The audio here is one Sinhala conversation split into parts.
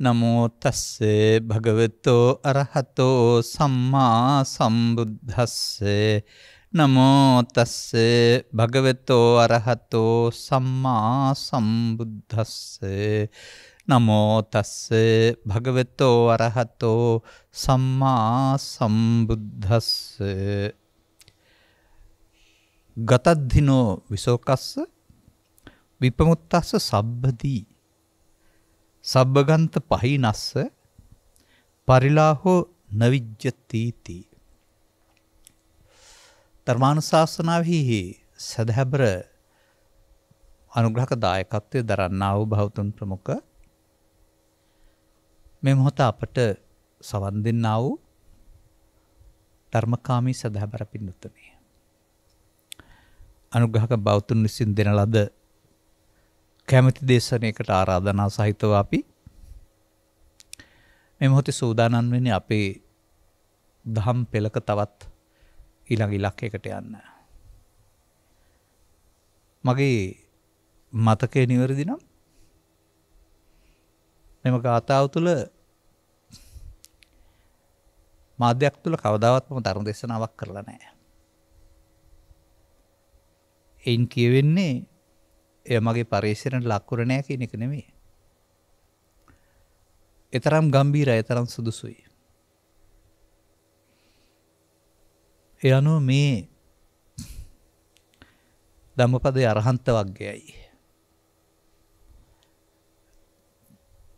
නමෝ තස්සේ භගවතෝ අරහතෝ සම්මා සම්බුද්දස්සේ නමෝ තස්සේ භගවතෝ අරහතෝ සම්මා සම්බුද්දස්සේ නමෝ තස්සේ භගවතෝ අරහතෝ සම්මා සම්බුද්දස්සේ ගතද්ධිනෝ විසෝකස්ස විපමුත්තස්ස සබ්බදී සබ්බගන්ත පහිනස්ස පරිලාහෝ නවිජ්ජතිති. ධර්මානුශාසනාවෙහි සදහැබර අනුග්‍රහක දායකත්වයේ දරන්නා වූ භෞතුන් ප්‍රමුඛ මේ මොහොත අපට සවන් දෙන්නා වූ ධර්මකාමී සදහැබර පින්තුනි. අනුග්‍රහක භෞතුන් විසින් දෙන ලද කැමැති දේශනයකට ආරාධනා සහිතව අපි මේ මොහොතේ සූදානම් වෙන්නේ අපේ දහම් පෙළක තවත් ඊළඟ ඉලක්කයකට යන්න. මගේ මතකයේ නිවැරදි නම් මෙම ගාථාව තුළ මාධ්‍යයක් තුළ කවදාවත් මම ධර්ම දේශනාවක් කරලා නැහැ. එයින් කියවෙන්නේ එය මගේ පරිශ්‍රණයට ලක්වුර නෑ කියන එක නෙමෙයි. එතරම් ගම්බීරයි, එතරම් සුදුසුයි. ඒ අනුව මේ ධම්මපදයේ අරහන්ත වග්ගයයි.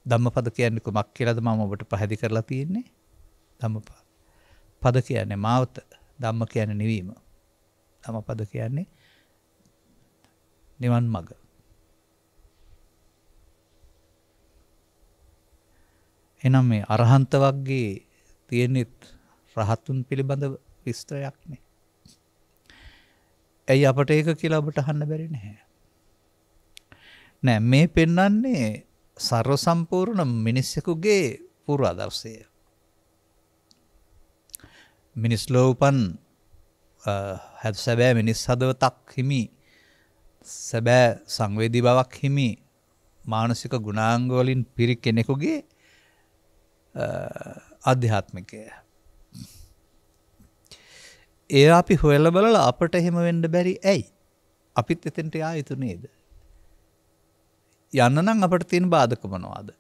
ධම්මපද කියන්නේ කොමක් කියලාද මම ඔබට පැහැදිලි කරලා තියෙන්නේ. ධම්මපද කියන්නේ මාවත, ධම්ම කියන්නේ නිවීම. ධම්මපද කියන්නේ නිවන් මඟ. එනම් මේ අරහන්ත වර්ගයේ තියෙනෙත් රහතුන් පිළිබඳ විස්තරයක් නේ. ඇයි අපට ඒක කියලා ඔබට අහන්න බැරි නැහැ? නෑ, මේ පෙන්වන්නේ ਸਰව සම්පූර්ණ මිනිසෙකුගේ පූර්වාදර්ශය. මිනිස් ලෝපන් සැබෑ මිනිස් හදවතක් හිමි, සැබෑ සංවේදී බවක් හිමි මානසික ගුණාංග වලින් පිරි කෙනෙකුගේ ආධ්‍යාත්මිකය. ඒ අපි හොයලා බලලා අපට එහෙම වෙන්න බැරි ඇයි? අපිත් එතෙන්ට යා යුතු නේද? යන්න නම් අපට තියෙන බාධක මොනවාද?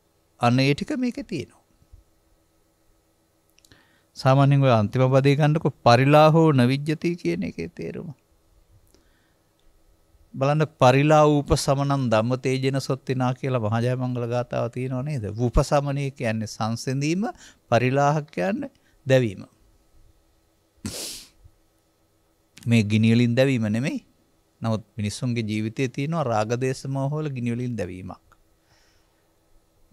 අන්න ඒ ටික මේකේ තියෙනවා. සාමාන්‍යයෙන් ඔය අන්තිම පදේ ගන්නකො පරිලාහෝ නවිජ්ජති කියන එකේ තේරුම. බලන්න, පරිලා උපසමනං ධම්ම තේජන සොත්තිනා කියලා මහජය මංගල ගාථාව තියෙනව නේද? උපසමනය කියන්නේ සංසිඳීම, පරිලාහ කියන්නේ දැවීම. මේ ගිනි වලින් දැවීම නෙමෙයි. නමුත් මිනිස්සුන්ගේ ජීවිතයේ තියෙනවා රාග දේශ මොහ වල ගිනි වලින් දැවීමක්.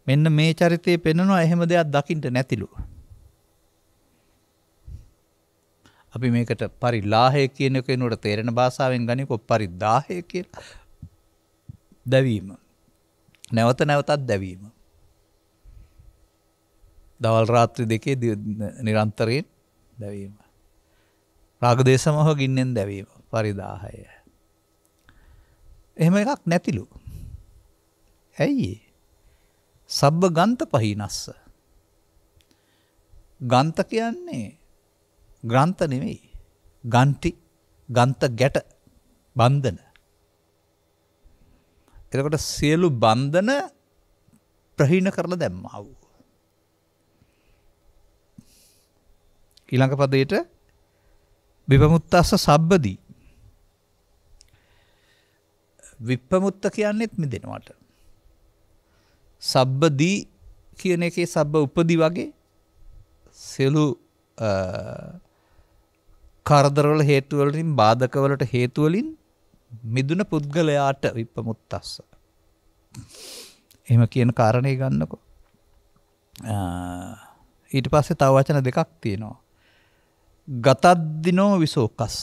මෙන්න මේ චරිතයේ පෙන්වනවා එහෙම දෙයක් දකින්න නැතිලු. අපි මේකට පරිලාහය කියන කෙනුවට තේරෙන භාෂාවෙන් ගනිකො පරිදාහය කියලා. දැවීම. නැවත නැවතත් දැවීම. දවල් රාත්‍රී දෙකේ නිරන්තරයෙන් දැවීම. රාග දේශ මොහ ගින්නෙන් දැවීම. පරිදාහය. එහෙම එකක් නැතිලු. ඇයි? සබ්බ ගන්ත පහිනස්ස. ගන්ත කියන්නේ ග්‍රන්ථ නෙවෙයි. ගන්ටි, ගන්ත ගැට, බන්ධන. එතකොට සියලු බන්ධන ප්‍රහීන කරලා දැම්මා වූ. ඊළඟ පදයට විපමුත්තස්ස සබ්බදී. විපමුත්ත කියන්නේත් මිදෙනවට. සබ්බදී කියන එකේ සබ්බ උපදී වගේ සියලු කරදරවල හේතුවලින්, බාධකවලට හේතුවලින් මිදුන පුද්ගලයාට විපමුත්තස්ස. එහෙම කියන කාරණේ ගන්නකො. ඊට පස්සේ තව වචන දෙකක් තියෙනවා. ගතද්දිනෝ විසෝකස්ස.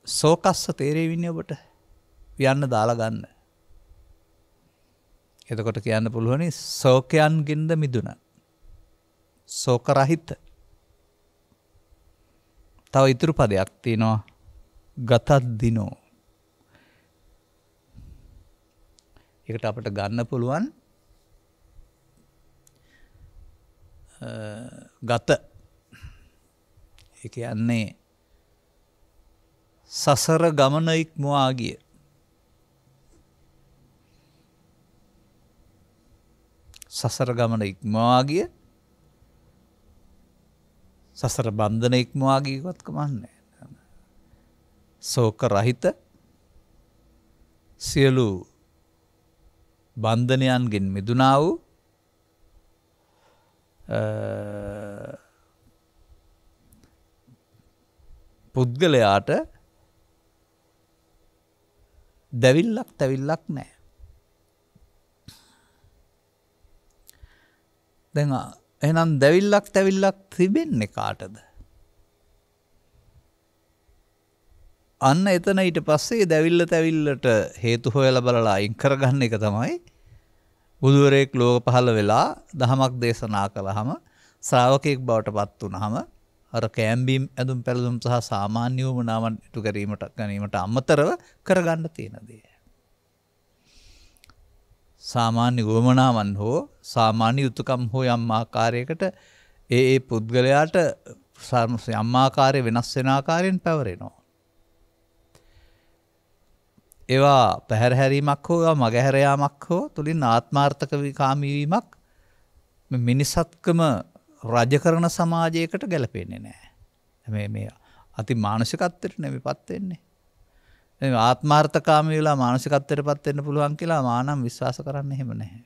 සෝකස්ස තේරෙවින්නේ ඔබට? යන්න දාලා ගන්න. එතකොට කියන්න පුළුවනි ශෝකයන්ගෙන්ද මිදුණ. ශෝක රහිත. තව ඉතුරු පදයක් තියෙනවා. ගතද්දිනෝ. ඒකට අපිට ගන්න පුළුවන් ගත. ඒ කියන්නේ සසර ගමන ඉක්මවා ගිය. සසර ගමන ඉක්මවා ගිය. සසර බන්ධන ඉක්මවා ගියවත් කමන්නේ. ශෝක රහිත සියලු බන්ධනයන්ගෙන් මිදුණා වූ පුද්ගලයාට දැවිල්ලක් තැවිල්ලක් නැහැ. දැන් එහෙනම් දැවිල්ලක් තැවිල්ලක් තිබෙන්නේ කාටද? අන්න එතන ඊට පස්සේ දැවිල්ල තැවිල්ලට හේතු හොයලා බලලා අයින් කරගන්න එක තමයි බුදුවරයෙක් ලෝක පහළ වෙලා දහමක් දේශනා කළාම ශ්‍රාවකෙක් බවට පත් වුණාම අර කෑම්බීම් ඇඳුම් පැළඳුම් සහ සාමාන්‍ය වුමනාවන් ඉටු ගැනීමට අමතරව කරගන්න තියෙන දේ. සාමාන්‍ය වුමනාවන් හෝ සාමාන්‍ය යුතුයකම් හෝ යම් ආකාරයකට ඒ පුද්ගලයාට යම් ආකාරයේ වෙනස් වෙන ආකාරයෙන් පැවරෙනවා. ඒවා පැහැර හැරීමක් හෝ මගහැර යාමක් හෝ තුලින් ආත්මාර්ථක කාමී වීමක් මිනිසත්කම රජ කරන සමාජයකට ගැලපෙන්නේ නැහැ. මේ අති මානසිකත්වයට නෙමෙයිපත් වෙන්නේ. මේ ආත්මාර්ථකාමී වෙලා මානසිකත්වයටපත් වෙන්න පුළුවන් කියලා මානම් විශ්වාස කරන්න එහෙම නැහැ.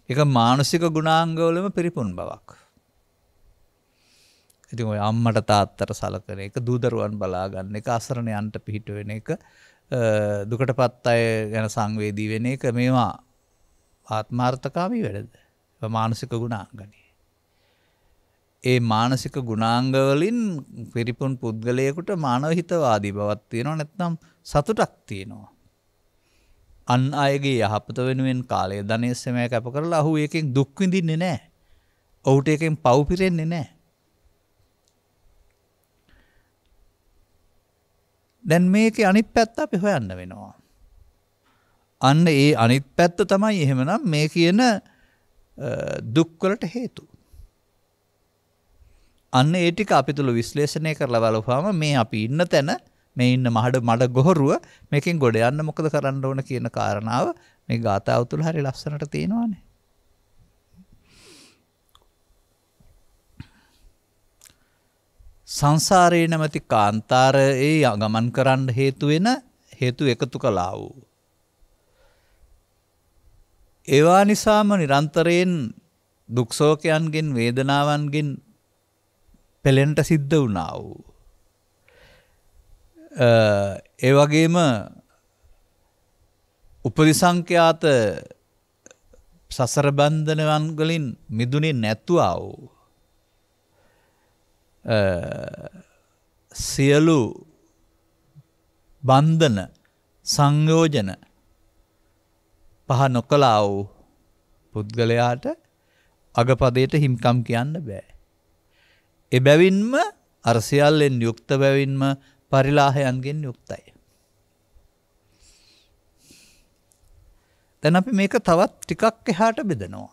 ඒක මානසික ගුණාංගවලම පිරිපුන් බවක්. ඉතින් ඔය අම්මට තාත්තට සලකන එක, දූදරුවන් බලා ගන්න එක, අසරණයන්ට පිහිට වෙන එක, දුකටපත් අය ගැන සංවේදී වෙන එක මේවා ආත්මාර්ථකාමී වැඩද? ඒවා මානසික ගුණාංගනේ. ඒ මානසික ගුණාංග වලින් පිරිපුන් පුද්ගලයෙකුට මානව හිතවාදී බවක් තියෙනවා, නැත්නම් සතුටක් තියෙනවා. අන් අයගේ යහපත වෙනුවෙන් කාලය ධනය සමය කැප කරලා ඔහු ඒකෙන් දුක් විඳින්නේ නැහැ. ඔහුට ඒකෙන් පව් පිරෙන්නේ නැහැ. දැන් මේකේ අනිත් පැත්ත අපි හොයන්න වෙනවා. අන්න ඒ අනිත් පැත්ත තමයි එහෙමනම් මේ කියන දුක් වලට හේතු. අන්න ඒ ටික අපි තුල විශ්ලේෂණය කරලා බලපුවාම මේ අපි ඉන්න තැන, මේ ඉන්න මඩ ගොහරුව මේකෙන් ගොඩ යන්න මොකද කරන්න ඕන කියන කාරණාව මේ ගාථාව තුල හරිය ලස්සනට තියෙනවානේ. සංසාරේ නැමැති කාන්තාරයේ ගමන් කරන්න හේතු වෙන හේතු එකතු කළා වූ. ඒවා නිසාම නිරන්තරයෙන් දුක් ශෝකයන්ගෙන් වේදනාවන්ගෙන් පෙළෙන්නට සිද්ධ වුණා වූ. ඒ වගේම උපරිසංඛ්‍යාත සසර බන්ධනයන් වලින් මිදුනේ නැතුවා වූ. සියලු බන්ධන සංයෝජන පහ නොකලා වූ පුද්ගලයාට අගපදයට හිම්කම් කියන්න බෑ. එබැවින්ම අර සියල්ලෙන් යුක්ත බැවින්ම පරිලාහයන්ගෙන් යුක්තයි. දැන් අපි මේක තවත් ටිකක් එහාට බෙදනවා.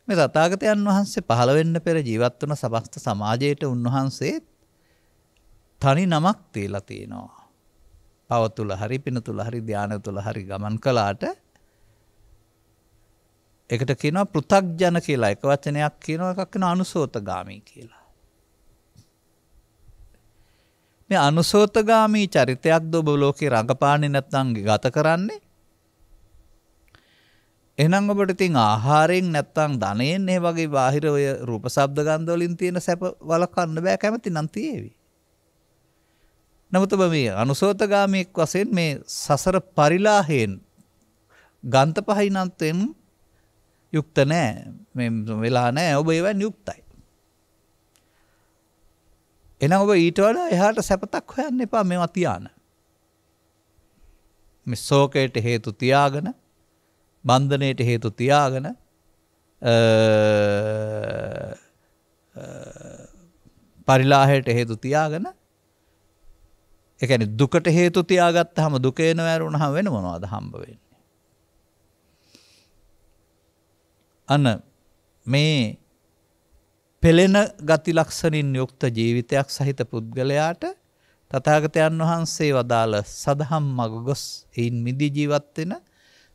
මේ තථාගතයන් වහන්සේ පහළ වෙන්න පෙර ජීවත් වුණ සමස්ත සමාජයට උන්වහන්සේ තනි නමක් තියලා තියෙනවා. පව තුල හරි, පින තුල හරි, ධානය තුල හරි ගමන් කළාට ඒකට කියනවා පෘථග්ජන කියලා. එක වචනයක් කියනවා, එකක් කියනවා අනුසෝතගාමී කියලා. මේ අනුසෝතගාමී චරිතයක්ද ඔබ ලෝකේ රඟපාන්නේ නැත්නම් ගත කරන්නේ? එහෙනම් ඔබට ඉතින් ආහාරයෙන් නැත්නම් ධනයෙන් ඒ වගේ බාහිර ඔය රූප ශබ්ද ගන්ධ වලින් තියෙන සැප වලකන්න බෑ, කැමති නම් තියේවි. නමුත් ඔබ මේ අනුසෝතගාමීක් වශයෙන් මේ සසර පරිලාහයෙන් ගන්ත පහිනන්තෙන් යුක්ත නැහැ. මේ වෙලා නැහැ. ඔබ ඒවෙන් යුක්තයි. එහෙනම් ඔබ ඊට වඩා එහාට සැපතක් හොයන්න එපා මේවා තියාන. මේ ශෝකයට හේතු තියාගෙන, බන්ධනයට හේතු තියාගෙන, පරිලාහයට හේතු තියාගෙන ඒ කියන්නේ දුකට හේතු තියාගත්තාම දුක එන වැරුණාම වෙන මොනවද හම්බ වෙන්නේ? අන්න මේ පෙළෙන ගති ලක්ෂණින් යුක්ත ජීවිතයක් සහිත පුද්ගලයාට තථාගතයන් වහන්සේ වදාළ සදහම් මඟ ගොස් එයින් මිදී ජීවත් වෙන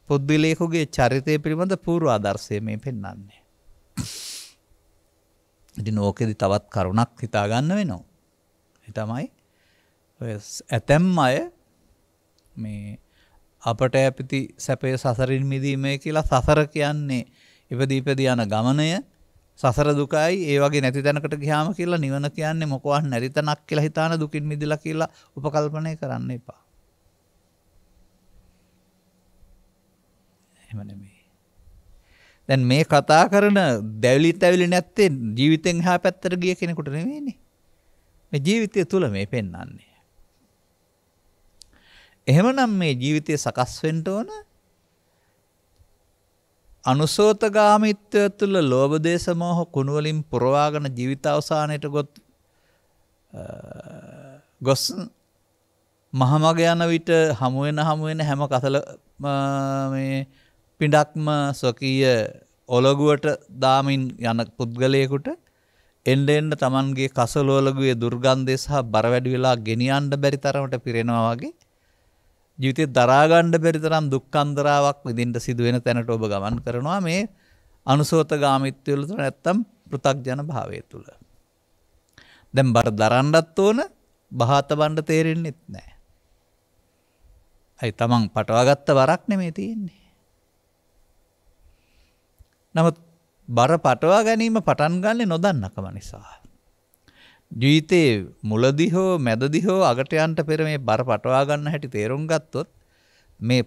පුද්ගලයෙකුගේ චරිතය පිළිබඳ පූර්ව ආදර්ශය මේ පෙන්වන්නේ. ඉතින් ඕකෙදි තවත් කරුණක් හිතා ගන්න වෙනවා. ඒ තමයි ඇතැම් අය මේ අපට ඇපිති සැපේ සසරින් මිදීමේ කියලා සසර කියන්නේ ඉපදී ඉපදී යන ගමනය සසර දුකයි ඒ වගේ නැති තැනකට ගියාම කියලා නිවන කියන්නේ මොකවත් නැති තැනක් කියලා හිතාන දුකින් මිදලා කියලා උපකල්පනය කරන්න එපා. එහෙම නෙමෙයි. දැන් මේ කතා කරන දැවිලි තැවිලි නැත්තේ ජීවිතෙන් එහා පැත්තට ගිය කෙනෙකුට නෙමෙයිනේ. මේ ජීවිතය තුල මේ පෙන්වන්නේ. එහෙමනම් මේ ජීවිතය සකස් වෙන්න ඕන අනුසෝතගාමීත්වය තුළ ලෝභ දේශ මොහ කුණු වලින් පුරවාගෙන ජීවිත අවසානයට ගොස් මහමග යන විට හමු වෙන හැම කසල මේ පිඬක්ම ස්වකීය ඔලගුවට දාමින් යන පුද්ගලයෙකුට එන්න එන්න Tamanගේ කසල ඔලගුවේ දුර්ගන්ධය සහ බර වැඩි වෙලා ගෙනියන්න බැරි තරමට පිරෙනවා වගේ ජීවිතේ දරා ගන්න බැරි තරම් දුක්ඛන්දරාවක් විඳින්න සිදු වෙන තැනට ඔබ ගමන් කරනවා මේ අනුසෝතගාමීත්වය තුළ නැත්තම් පෘථග්ජන භාවය තුළ. දැන් බර දරන්නත් ඕන බහාත බණ්ඩ තේරෙන්නෙත් නැහැ. අයි තමන් පටවාගත්ත බරක් නෙමෙයි තියෙන්නේ. නමුත් බර පටවා ගැනීම පටන් ගන්නේ නොදන්නකම නිසා. ජීවිතේ මුලදී හෝ මැදදී හෝ අගට යන්න පෙර මේ බර පටවා ගන්න හැටි තේරුම් ගත්තොත් මේ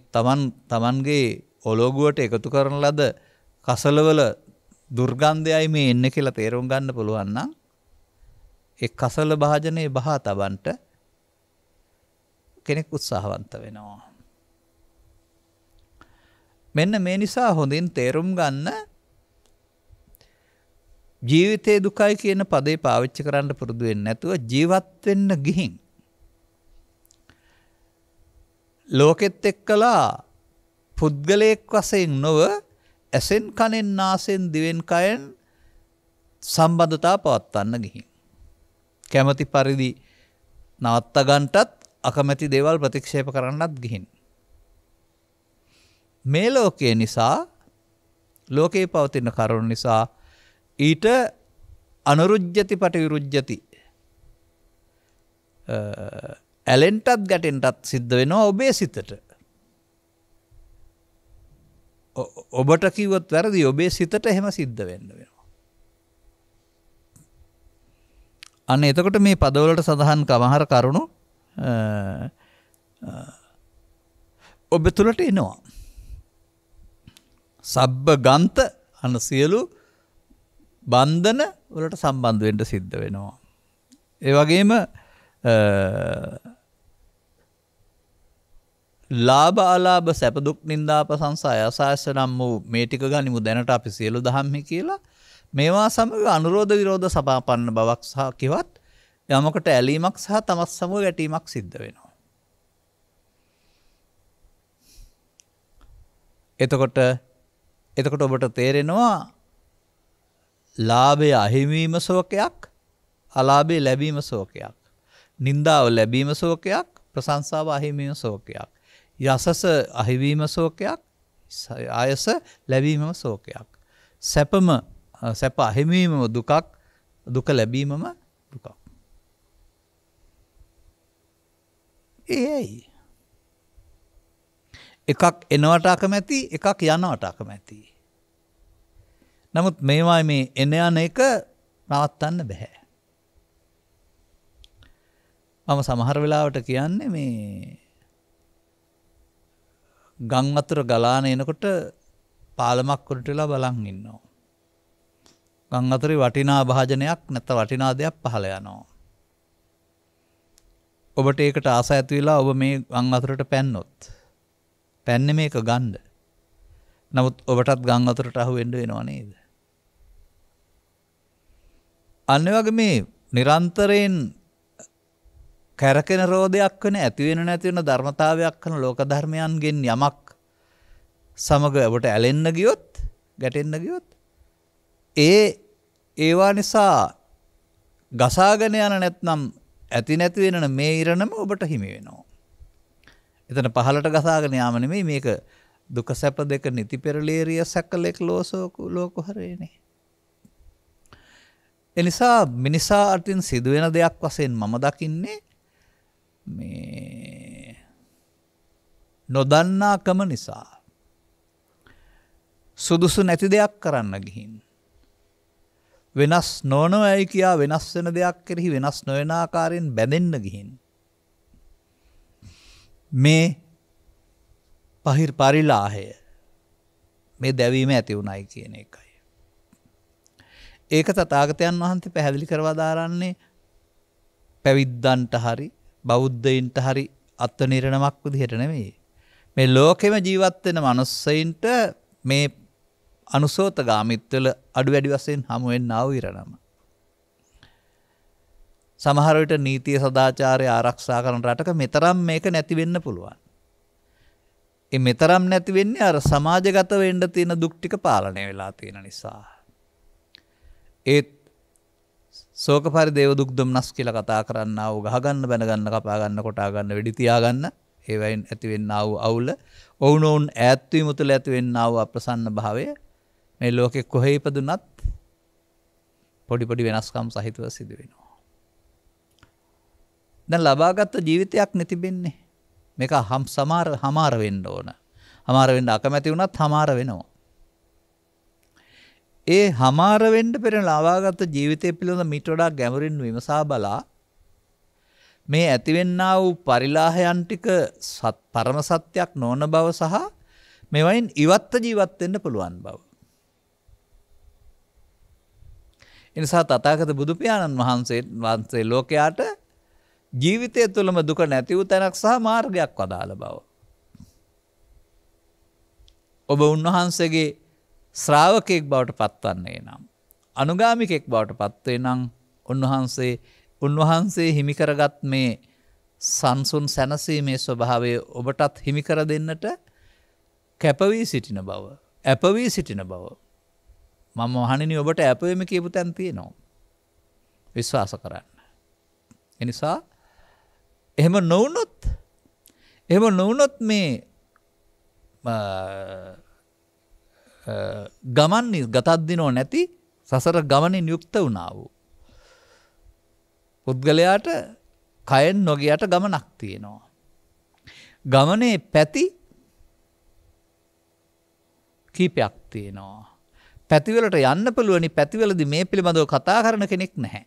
තමන්ගේ ඔලෝගුවට එකතු කරන ලද කසලවල දුර්ගන්ධයයි මේ එන්නේ කියලා තේරුම් ගන්න පුළුවන් නම් ඒ කසල භාජනයේ බහා තබන්ට කෙනෙක් උත්සාහවන්ත වෙනවා. මෙන්න මේ නිසා හොඳින් තේරුම් ගන්න ජීවිතේ දුකයි කියන පදේ පාවිච්චි කරන්න පුරුදු වෙන්නේ නැතුව ජීවත් වෙන්න ගිහින් ලෝකෙත් එක්කලා පුද්ගලයෙක් වශයෙන් නොව ඇසෙන් කනෙන් නාසෙන් දිවෙන් කයෙන් සම්බන්ධතාව පවත්වන්න ගිහින් කැමැති පරිදි නවත්ත ගන්නටත් අකමැති දේවල් ප්‍රතික්ෂේප කරන්නත් ගිහින් මේ ලෝකයේ නිසා ලෝකේ පවතින කරුණ නිසා ඊට අනුරුජ්ජති පටිවිරුජ්ජති ඇලෙන්ටත් ගැටෙන්ටත් සිද්ධ වෙනවා ඔබේ සිතට. ඔබට කිව්වොත් වැරදි ඔබේ සිතට එහෙම සිද්ධ වෙන්න වෙනවා. අන්න එතකොට මේ පදවලට සඳහන් කමහර කරුණු ඔබ තුළට එනවා. සබ්බ ගන්ත අන සියලු බන්ධන වලට සම්බන්ධ වෙන්න සිද්ධ වෙනවා. ඒ වගේම ලාභ අලාභ සැප දුක් නිന്ദා ප්‍රශංසා යසායස නම් වූ මේ ටික ගනිමු දැනට අපි සියලු දහම්හි කියලා මේවා සමග අනුරෝධ විරෝධ සමාපන්න බවක් සහ කිවත් යමකට ඇලීමක් සහ තමත් සමග ගැටීමක් සිද්ධ වෙනවා. එතකොට ඔබට තේරෙනවා ලාභය අහිමීම ශෝකයක් අලාභය ලැබීම ශෝකයක් නිന്ദාව ලැබීම ශෝකයක් ප්‍රශංසාව අහිමීම ශෝකයක් යසස අහිවීම ශෝකයක් ආයස ලැබීමම ශෝකයක් සැප අහිමීමම දුකක් දුක ලැබීමම දුකක්. ඒයි එකක් එනවට අකමැති එකක් යනවට අකමැති. නමුත් මේවා මේ එන යන එක නවත්තන්න බෑ. මම සමහර වෙලාවට කියන්නේ මේ ගම් වතුර ගලාන එනකොට පාලමක් උඩට වෙලා බලන් ඉන්නවා. ගම් වතුරේ වටිනා භාජනයක් නැත්නම් වටිනා දෙයක් පහළ යනවා. ඔබට ඒකට ආස ඇති වෙලා ඔබ මේ ගම් වතුරට පැන්නොත් පැන්නේ මේක ගන්න. නමුත් ඔබටත් ගම් වතුරට අහු වෙන්න වෙනව නේද? අන්න වගේ මේ නිරන්තරයෙන් කැරකෙන රෝධයක් වෙන ඇති වෙන නැති වෙන ධර්මතාවයක් කරන ලෝක ධර්මයන්ගෙන් යමක් සමග ඔබට ඇලෙන්න ගියොත් ගැටෙන්න ගියොත් ඒවා නිසා ගසාගෙන යන නැත්නම් ඇති නැති වෙන මේ ඉරණම ඔබට හිමි වෙනවා. එතන පහලට ගසාගෙන යාම නෙමෙයි මේක දුක සැප දෙක නිති පෙරලේරිය සැකලෙක් ලෝක හරේනේ. එනිසා මිනිසා අතින් සිදුවෙන දෙයක් වශයෙන් මම දකින්නේ මේ නොදන්නාකම නිසා සුදුසු නැති දෙයක් කරන්න ගිහින් වෙනස් නොවනවයි කියා වෙනස් වෙන දෙයක් කෙරෙහි වෙනස් නොවන ආකාරයෙන් බැඳෙන්න ගිහින් මේ පරිලාහය මේ දැවීම ඇති වුණයි කියන එකයි. ඒක තථාගතයන් වහන්සේ පැහැදිලි කරවා දාරන්නේ පැවිද්දන්ට හරි බෞද්ධයින්ට හරි අත්නිරණමක් විදිහට නෙමෙයි. මේ ලෝකෙම ජීවත් වෙන මනුස්සයින්ට මේ අනුසෝතගාමිත්වල අඩු වැඩි වශයෙන් හමු වෙන්නා වූ ඉරණම. සමහර විට නීතිය සදාචාරය ආරක්ෂා කරන රටක මෙතරම් මේක නැති වෙන්න පුළුවන්. ඒ මෙතරම් නැති වෙන්නේ අර සමාජගත වෙන්න තියෙන දුක් ටික පාලනය වෙලා තියෙන නිසා. ඒත් ශෝක පරිදේව දුක් දුම්නස් කියලා කතා කරන්නා වූ ගහගන්න බැනගන්න කපා ගන්න කොටා ගන්න වෙඩි තියා ගන්න ඒවයින් ඇති වෙන්නා වූ අවුල ඔවුනොවුන් ඈත් වීම තුළ ඇති වෙන්නා වූ අප්‍රසන්න භාවය මේ ලෝකෙ කොහේ ඉපදුනත් පොඩි පොඩි වෙනස්කම් සහිතව සිදු වෙනවා. දැන් ලබාගත් ජීවිතයක් නැතිබෙන්නේ. මේක හමාර වෙන්න ඕන. හමාර වෙන්න අකමැති වුණත් හමාර වෙනවා. ඒ හමාර වෙන්න පෙර ලබාගත් ජීවිතය පිළිබඳ මිට වඩා ගැඹුරින් විමසා බලා මේ ඇතිවෙන්නා වූ පරිලාහයන් ටික පරම සත්‍යයක් නොවන බව සහ මේවයින් ඉවත්ව ජීවත් වෙන්න පුළුවන් බව. එනිසා තථාගත බුදු පියාණන් වහන්සේ ලෝකයාට ජීවිතය තුළම දුක නැති වූ තැනක් සහ මාර්ගයක් වදාළ බව. ඔබ උන්වහන්සේගේ ශ්‍රාවකෙක් බවට පත්වන්නේ නම් අනුගාමිකෙක් බවට පත්වේ නම් උන්වහන්සේ හිමි කරගත් මේ සංසුන් සැනසීමේ ස්වභාවය ඔබටත් හිමි කර දෙන්නට කැපවී සිටින බව, ඇපවී සිටින බව. මම මහණෙනි ඔබට ඇපවෙම කියපු තැන් තියෙනවා. විශ්වාස කරන්න. එනිසා එහෙම නොවුනොත් මේ ගමන් ගතද්දිනෝ නැති සසර ගමනින් යුක්ත වුණා වූ පුද්ගලයාට කයෙන් නොගියට ගමනක් තියෙනවා. ගමනේ පැති කීපයක් තියෙනවා. පැතිවලට යන්න පුළුවනි. පැතිවලදී මේ පිළිබඳව කතා කරන කෙනෙක් නැහැ.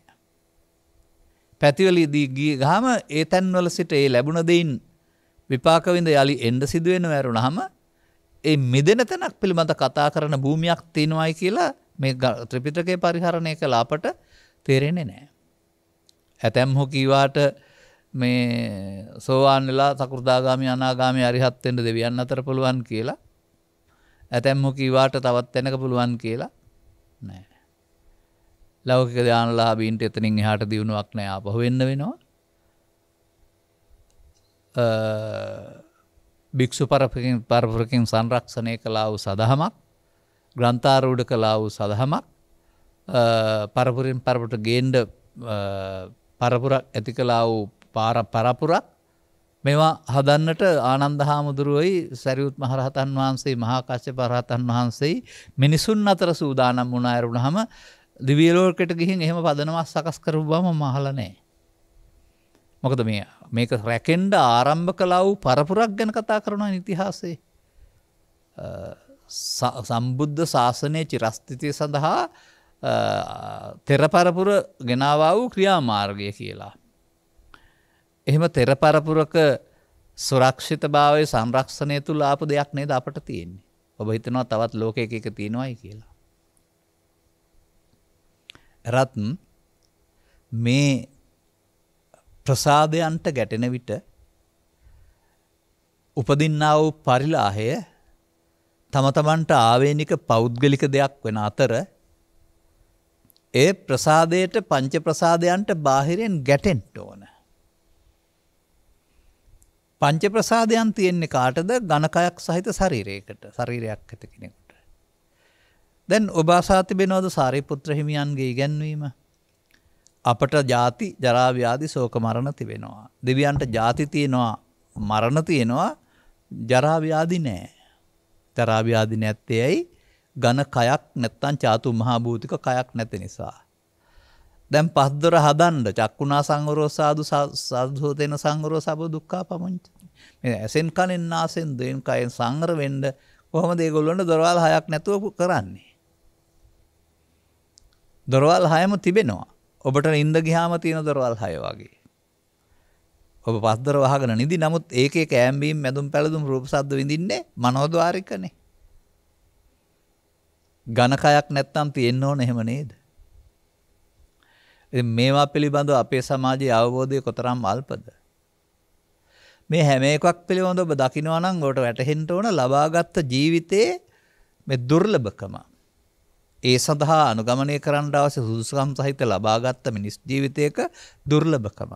පැතිවලදී ගිය ගාම ඒ තැන්වල සිට ඒ ලැබුණ දෙයින් විපාක විඳ යලි එන්න සිදු වෙනව ඇරුණාම ඒ මිදෙන තැනක් පිළිබඳ කතා කරන භූමියක් තියෙනවායි කියලා මේ ත්‍රිපිටකේ පරිහරණය කළ අපට තේරෙන්නේ නැහැ. ඇතැම්හු කීවාට මේ සෝවාන් වෙලා සකෘදාගාමි අනාගාමි අරිහත් වෙන්න දෙවියන් අතර පුළුවන් කියලා. ඇතැම්හු කීවාට තවත් තැනක පුළුවන් කියලා නෑ. ලෞකික ධානලාභීන්ට එතනින් එහාට දියුණුවක් නෑ ආපහු වෙන්න වෙනවා. භික්ෂු පරපුරකින් සංරක්ෂණය කළා වූ සදහමක්, ග්‍රන්ථාරූඪ කළා වූ සදහමක්, පරපුරින් පරපුරට ගේන්න පරපුරක් ඇති කළා වූ පරපුරක් මේවා හදන්නට ආනන්ද හාමුදුරුවෝයි සරියුත් මහරහතන් වහන්සේ මහා කාශ්‍යප රහතන් වහන්සේ මිනිසුන් අතර සූදානම් වුණා ඇරුණාම දිව්‍ය ලෝකයට ගිහින් එහෙම පදනමක් සකස් කරපු බව මම අහලා නැහැ. මොකද මේක රැකෙන්න ආරම්භ කළා වූ පරපුරක් ගැන කතා කරනවා ඉතිහාසයේ. සම්බුද්ධ ශාසනයේ චිරස්ථිතිය සඳහා තෙර පරපුර ගෙනාවා වූ ක්‍රියාමාර්ගය කියලා. එහෙම තෙර පරපුරක සුරක්ෂිතභාවය සංරක්ෂණය තුල ආපු දෙයක් නේද අපට තියෙන්නේ. ඔබ හිතනවා තවත් ලෝකයක එක තියෙනවයි කියලා. රත් මේ ප්‍රසාදයන්ට ගැටෙන විට උපදින්නා වූ පරිලාහය තම තමන්ට ආවේනික පෞද්ගලික දෙයක් වෙන අතර ඒ ප්‍රසාදයට පංච ප්‍රසාදයන්ට බාහිරෙන් ගැටෙන්න ඕන. පංච ප්‍රසාදයන් තියෙන්නේ කාටද? ඝනකයක් සහිත ශරීරයකට. ශරීරයක් ඇති කෙනෙකුට. දැන් ඔබ අසා තිබෙනවද සාරිපුත්‍ර හිමියන්ගේ ඉගැන්වීම? අපට ජාති ජරා ව්‍යාධි ශෝක මරණ තිබෙනවා. දෙවියන්ට ජාති තියෙනවා, මරණ තියෙනවා, ජරා ව්‍යාධි නැහැ. ජරා ව්‍යාධි නැත්තේ ඇයි? ඝන කයක් නැත්තම් චාතු මහා භූතික කයක් නැති නිසා. දැන් පස්දොර හදන්න චක්කුණා සංවරෝ සාදු සාධුතේන සංවරෝ සබ්බ දුක්ඛා පමුංච. මේ ඇසෙන් කනෙන් නාසෙන් දෙන් කයෙන් සංවර වෙන්න කොහොමද ඒගොල්ලන්ට දොරවල් 6ක් නැතුව කරන්නේ? දොරවල් 6ම තිබෙනවා. ඔබට නිින්ද ගියාම තියෙන දොරවල් 6 වගේ. ඔබ පස්දොර වහගෙන නිදි. නමුත් ඒකේ කෑම්බීම් මැදුම් පැළදුම් රූප ශබ්ද විඳින්නේ මනෝද්වාරිකනේ. ඝනකයක් නැත්තම් තියෙන්න ඕන එහෙම නේද? ඉතින් මේවා පිළිබඳව අපේ සමාජයේ අවබෝධය කොතරම් අල්පද? මේ හැම එකක් පිළිබඳව ඔබ දකිනවා නම් ඔබට වැටහෙන්න ඕන ලබාගත් ජීවිතයේ මේ දුර්ලභකම. ඒ සඳහා අනුගමනය කරන්න අවශ්‍ය සුදුසුකම් සහිත ලබාගත් මිනිස් ජීවිතයක දුර්ලභකම.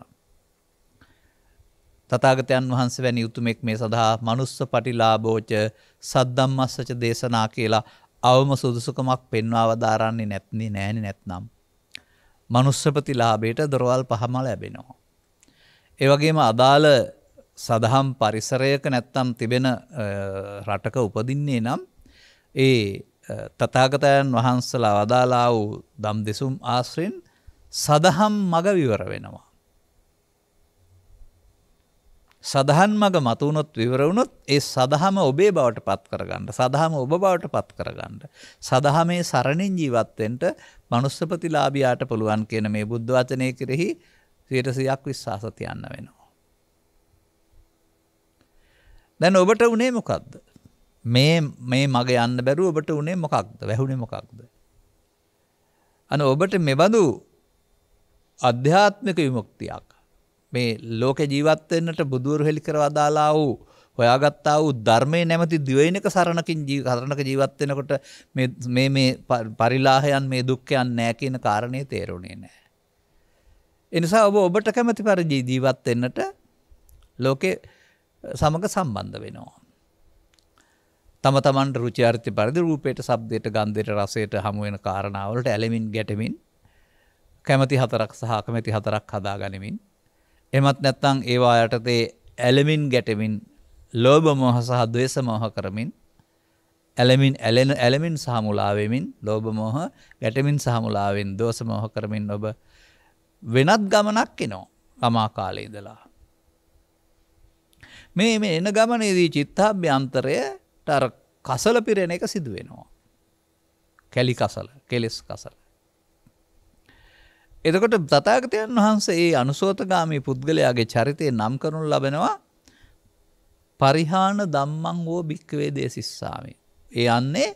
තථාගතයන් වහන්සේ වැනි උතුමෙක් මේ සඳහා මනුස්ස පටිලාභෝච සද්දම්මස්සච දේශනා කියලා අවම සුදුසුකමක් පෙන්වා වදාරන්නේ නැත්නම් මනුස්ස ප්‍රතිලාභයට දොරවල් 5ම ලැබෙනවා. ඒ වගේම අදාළ සදහම් පරිසරයක නැත්තම් තිබෙන රටක උපදින්නේ නම් ඒ තථාගතයන් වහන්සේලා වදාලා වූ දම් දෙසුම් ආශ්‍රයෙන් සදහම් මග විවර වෙනවා. සදහන් මග මතුනොත් විවර වුණොත් ඒ සදහම ඔබේ බවට පත් කරගන්න, සදහම ඔබ බවට පත් කරගන්න, සදහමේ සරණින් ජීවත් වෙන්න මනුස්ස ප්‍රතිලාභියාට පුළුවන් කියන මේ බුද්ධ වචනය කෙරෙහි 100%ක් විශ්වාස තියන්න වෙනවා. දැන් ඔබට උනේ මොකක්ද? මේ මග යන්න බැරුව ඔබට උනේ මොකක්ද? වැහුනේ මොකක්ද? ඔබට මෙබඳු අධ්‍යාත්මික විමුක්තියක් මේ ලෝකේ ජීවත් වෙන්නට බුදුවරු හෙළි කරව දාලා වූ හොයාගත්තා වූ ධර්මයේ නැමැති දිවයිනක සරණක ජීවත් වෙනකොට මේ පරිලාහයන් මේ දුක්ඛයන් නැහැ කියන කාරණේ තේරුණේ නැහැ. ඒ නිසා ඔබට කැමති පරිදි ජීවත් වෙන්නට ලෝකේ සමග සම්බන්ධ වෙනවා. තම තමන්ට රුචි අරුචි පරිදි රූපයට, ශබ්දයට, ගන්ධයට, රසයට හමු වෙන කාරණා වලට ඇලෙමින් ගැටෙමින් කැමැති 4ක් සහ අකමැති 4ක් හදා ගනිමින්, එමත් නැත්නම් ඒවා යටතේ ඇලෙමින් ගැටෙමින් ලෝභ මොහ සහ ද්වේෂ මොහ කරමින් ඇලෙමින් සහ මුලා වෙමින්, ලෝභ මොහ ගැටෙමින් සහ මුලා වෙමින්, දෝෂ මොහ කරමින් ඔබ වෙනත් ගමනක් එනවා ළමා කාලේ ඉඳලා. මේ එන ගමනේදී චිත්තාභ්‍යන්තරයට අර කසල පිරෙන එක සිදු වෙනවා. කැලි කසල, කෙලස් කසල. එතකොට තථාගතයන් වහන්සේ ඒ අනුසෝතගාමී පුද්ගලයාගේ චරිතය නම් කරනු ලබනවා පරිහාන ධම්මං වෝ භික්ඛවේ දේසිස්සාමි. ඒ යන්නේ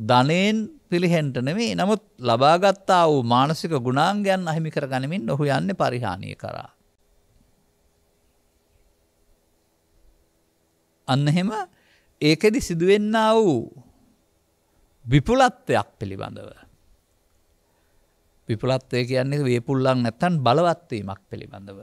ධනෙන් පිළිහෙන්ට නෙමෙයි, නමුත් ලබාගත්තා වූ මානසික ගුණාංගයන් අහිමි කරගනිමින් ඔහු යන්නේ පරිහානිය කරා. අන්න එහෙම ඒකෙදි සිදුවෙන්නා වූ විපුලත්වයක් පිළිබඳව. විපුලත්වය කියන්නේ වේපුල්ලන් නැත්තම් බලවත් වීමක් පිළිබඳව.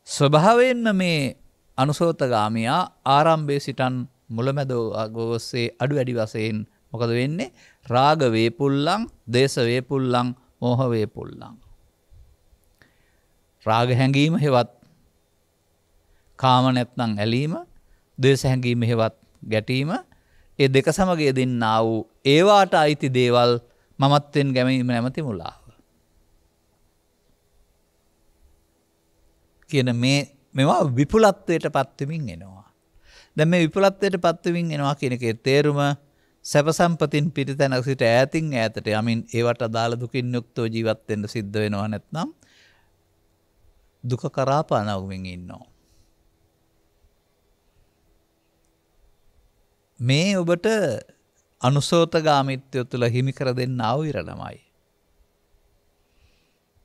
ස්වභාවයෙන්ම මේ අනුසෝතගාමියා ආරම්භයේ සිටන් මුලමැද ගොස්සේ අඩු වැඩි වශයෙන් මොකද වෙන්නේ? රාග වේපුල්ලන්, දේශ වේපුල්ලන්, මෝහ වේපුල්ලන්. රාග හැඟීම හෙවත් කාම නැත්නම් ඇලීම, ද්වේෂ හැඟීම හෙවත් ගැටීම, ඒ දෙක සමග යෙදෙන්නා වූ ඒවාට අයිති දේවල් මමත්වෙන් ගැනීම නැමැති මුලාව. කියන මේවා විපුලත්වයට පත්වෙමින් එනවා. දැන් මේ විපුලත්වයට පත්වෙමින් එනවා කියන එකේ තේරුම සැප සම්පතින් පිටිතැන සිට ඈතින් ඈතට යමින් ඒවට අදාළ දුකින් යුක්තව ජීවත් වෙන්න සිද්ධ වෙනවා, නැත්නම් දුක කරා පනවමින් ඉන්නවා. මේ ඔබට අනුසෝතගාමීත්වය තුළ හිමි කර දෙන්න ආවිරණමයි.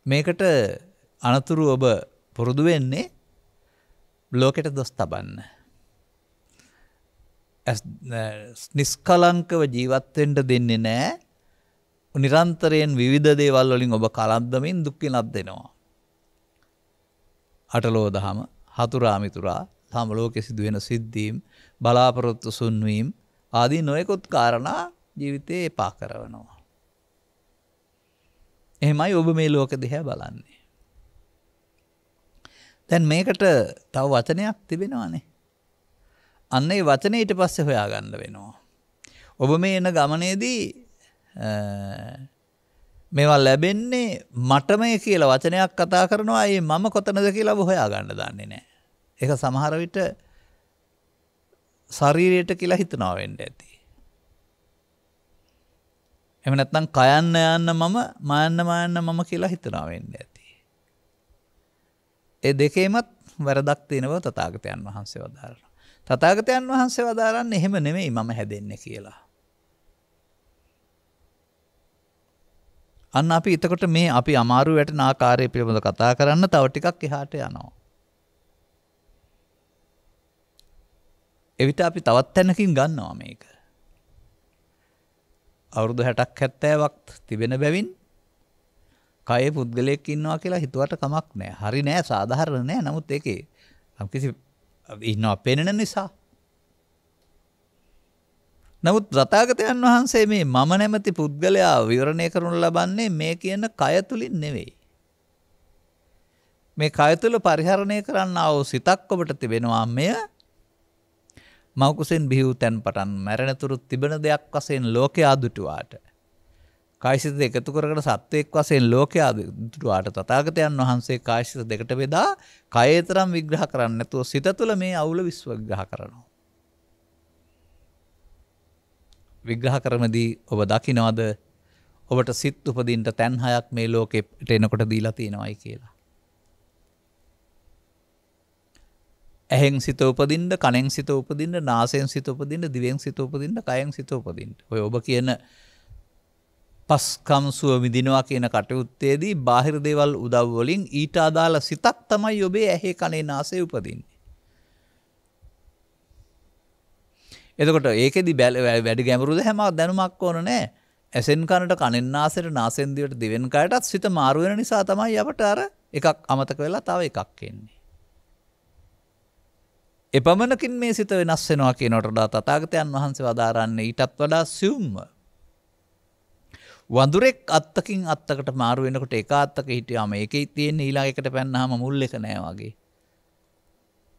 මේකට අනතුරු ඔබ පුරුදු වෙන්නේ ලෝකෙට දොස් තබන්න. නිස්කලංකව ජීවත් වෙන්න දෙන්නේ නැහැ. නිරන්තරයෙන් විවිධ දේවල් වලින් ඔබ කලන්දමින් දුක් විඳිනවා. අටලෝ දහම, හතුරා මිතුරා, තම ලෝකෙ සිදුවෙන සිද්ධීම්, බලාපොරොත්තු සුන්වීම් ආදී නොයෙකුත් කාරණා ජීවිතේ එපා කරනවා. එහෙමයි ඔබ මේ ලෝක දිහා බලන්නේ. දැන් මේකට තව වචනයක් තිබෙනවානේ. අන්න ඒ වචනේ ඊට පස්සේ හොයාගන්න වෙනවා. ඔබ මේ එන ගමනේදී මේවා ලැබෙන්නේ මටමයි කියලා වචනයක් කතා කරනවා. ඒ මම කොතනද කියලා ඔබ හොයාගන්න දන්නේ නැහැ. ඒක සමහර විට ශරීරයට කියලා හිතනවා වෙන්න ඇති. එහෙම නැත්නම් කයන්න යන්න මම මායන්න මම කියලා හිතනවා වෙන්න ඇති. ඒ දෙකේමත් වැරදක් තියෙන බව තථාගතයන් වහන්සේ වදාරනවා. තථාගතයන් වහන්සේ වදාරන්නේ එහෙම නෙමෙයි මම හැදෙන්නේ කියලා. අන්න අපි එතකොට මේ අපි අමාරු වැටෙන ආකාරය පිළිබඳව කතා කරන්න තව ටිකක් එහාට යනවා. එවිට අපි තවත් තැනකින් ගන්නවා මේක. අවුරුදු 60ක් 70ක් තිබෙන බැවින් කයේ පුද්ගලයෙක් ඉන්නවා කියලා හිතුවට කමක් නැහැ. හරි නෑ, සාධාරණ නෑ. නමුත් ඒකේ කිසි ඉන්නවා පෙනෙන නිසා. නමුත් තථාගතයන් වහන්සේ මේ මම නැමැති පුද්ගලයා විවරණය කරනු ලබන්නේ මේ කියන කය තුලින් නෙවෙයි. මේ කය තුල පරිහරණය කරන්නා වූ සිතක් ඔබට තිබෙනවා. මෙය මව් කුසෙන් බිහි වූ තැන් පටන් මැරෙනතුරු තිබෙන දෙයක් වශයෙන් ලෝකයා දුටුවාට, කායසිත එකතු කරගෙන සත්වයක් වශයෙන් ලෝකයා දුටුවාට තථාගතයන් වහන්සේ කායසිත දෙකට බෙදා කයේ තරම් විග්‍රහ කරන්නේ නැතුව සිත තුළ මේ අවුල විශ්ව කරනවා. විග්‍රහ කරමදී ඔබ දකින්නවද ඔබට සිත් උපදින්න තැන් හයක් මේ ලෝකෙට එනකොට දීලා තියෙනවායි කියලා. ඇහෙන් සිත උපදින්න, කනෙන් සිත උපදින්න, නාසයෙන් සිත උපදින්න, දිවෙන් සිත උපදින්න, කයෙන් සිත උපදින්න. ඔය ඔබ කියන පස්කම් සුව විඳිනවා කියන කටයුත්තේදී බාහිර දේවල් උදව් වලින් ඊට අදාළ සිතක් තමයි ඔබේ ඇහි කනේ නාසයේ උපදින්නේ. එතකොට ඒකෙදි වැඩි ගැඹුරුද හැම දැනුමක් ඕන නැහැ. ඇසෙන් කනට, කනෙන් නාසයට, නාසෙන් දිවට, දිවෙන් කයටත් සිත මාරු වෙන නිසා තමයි අපට අර එකක් අමතක වෙලා තව එකක් එන්නේ. එපමණකින් මේ සිත වෙනස් වෙනවා කියනට වඩා තථාගතයන් වහන්සේ වදාරන්නේ ඊටත් වඩා සියුම්ව. වඳුරෙක් අත්තකින් අත්තකට මාරු වෙනකොට එක අත්තක හිටියාම ඒකේ තියෙන ඊළඟ එකට පැන්නාම මුල් එක නෑ වගේ.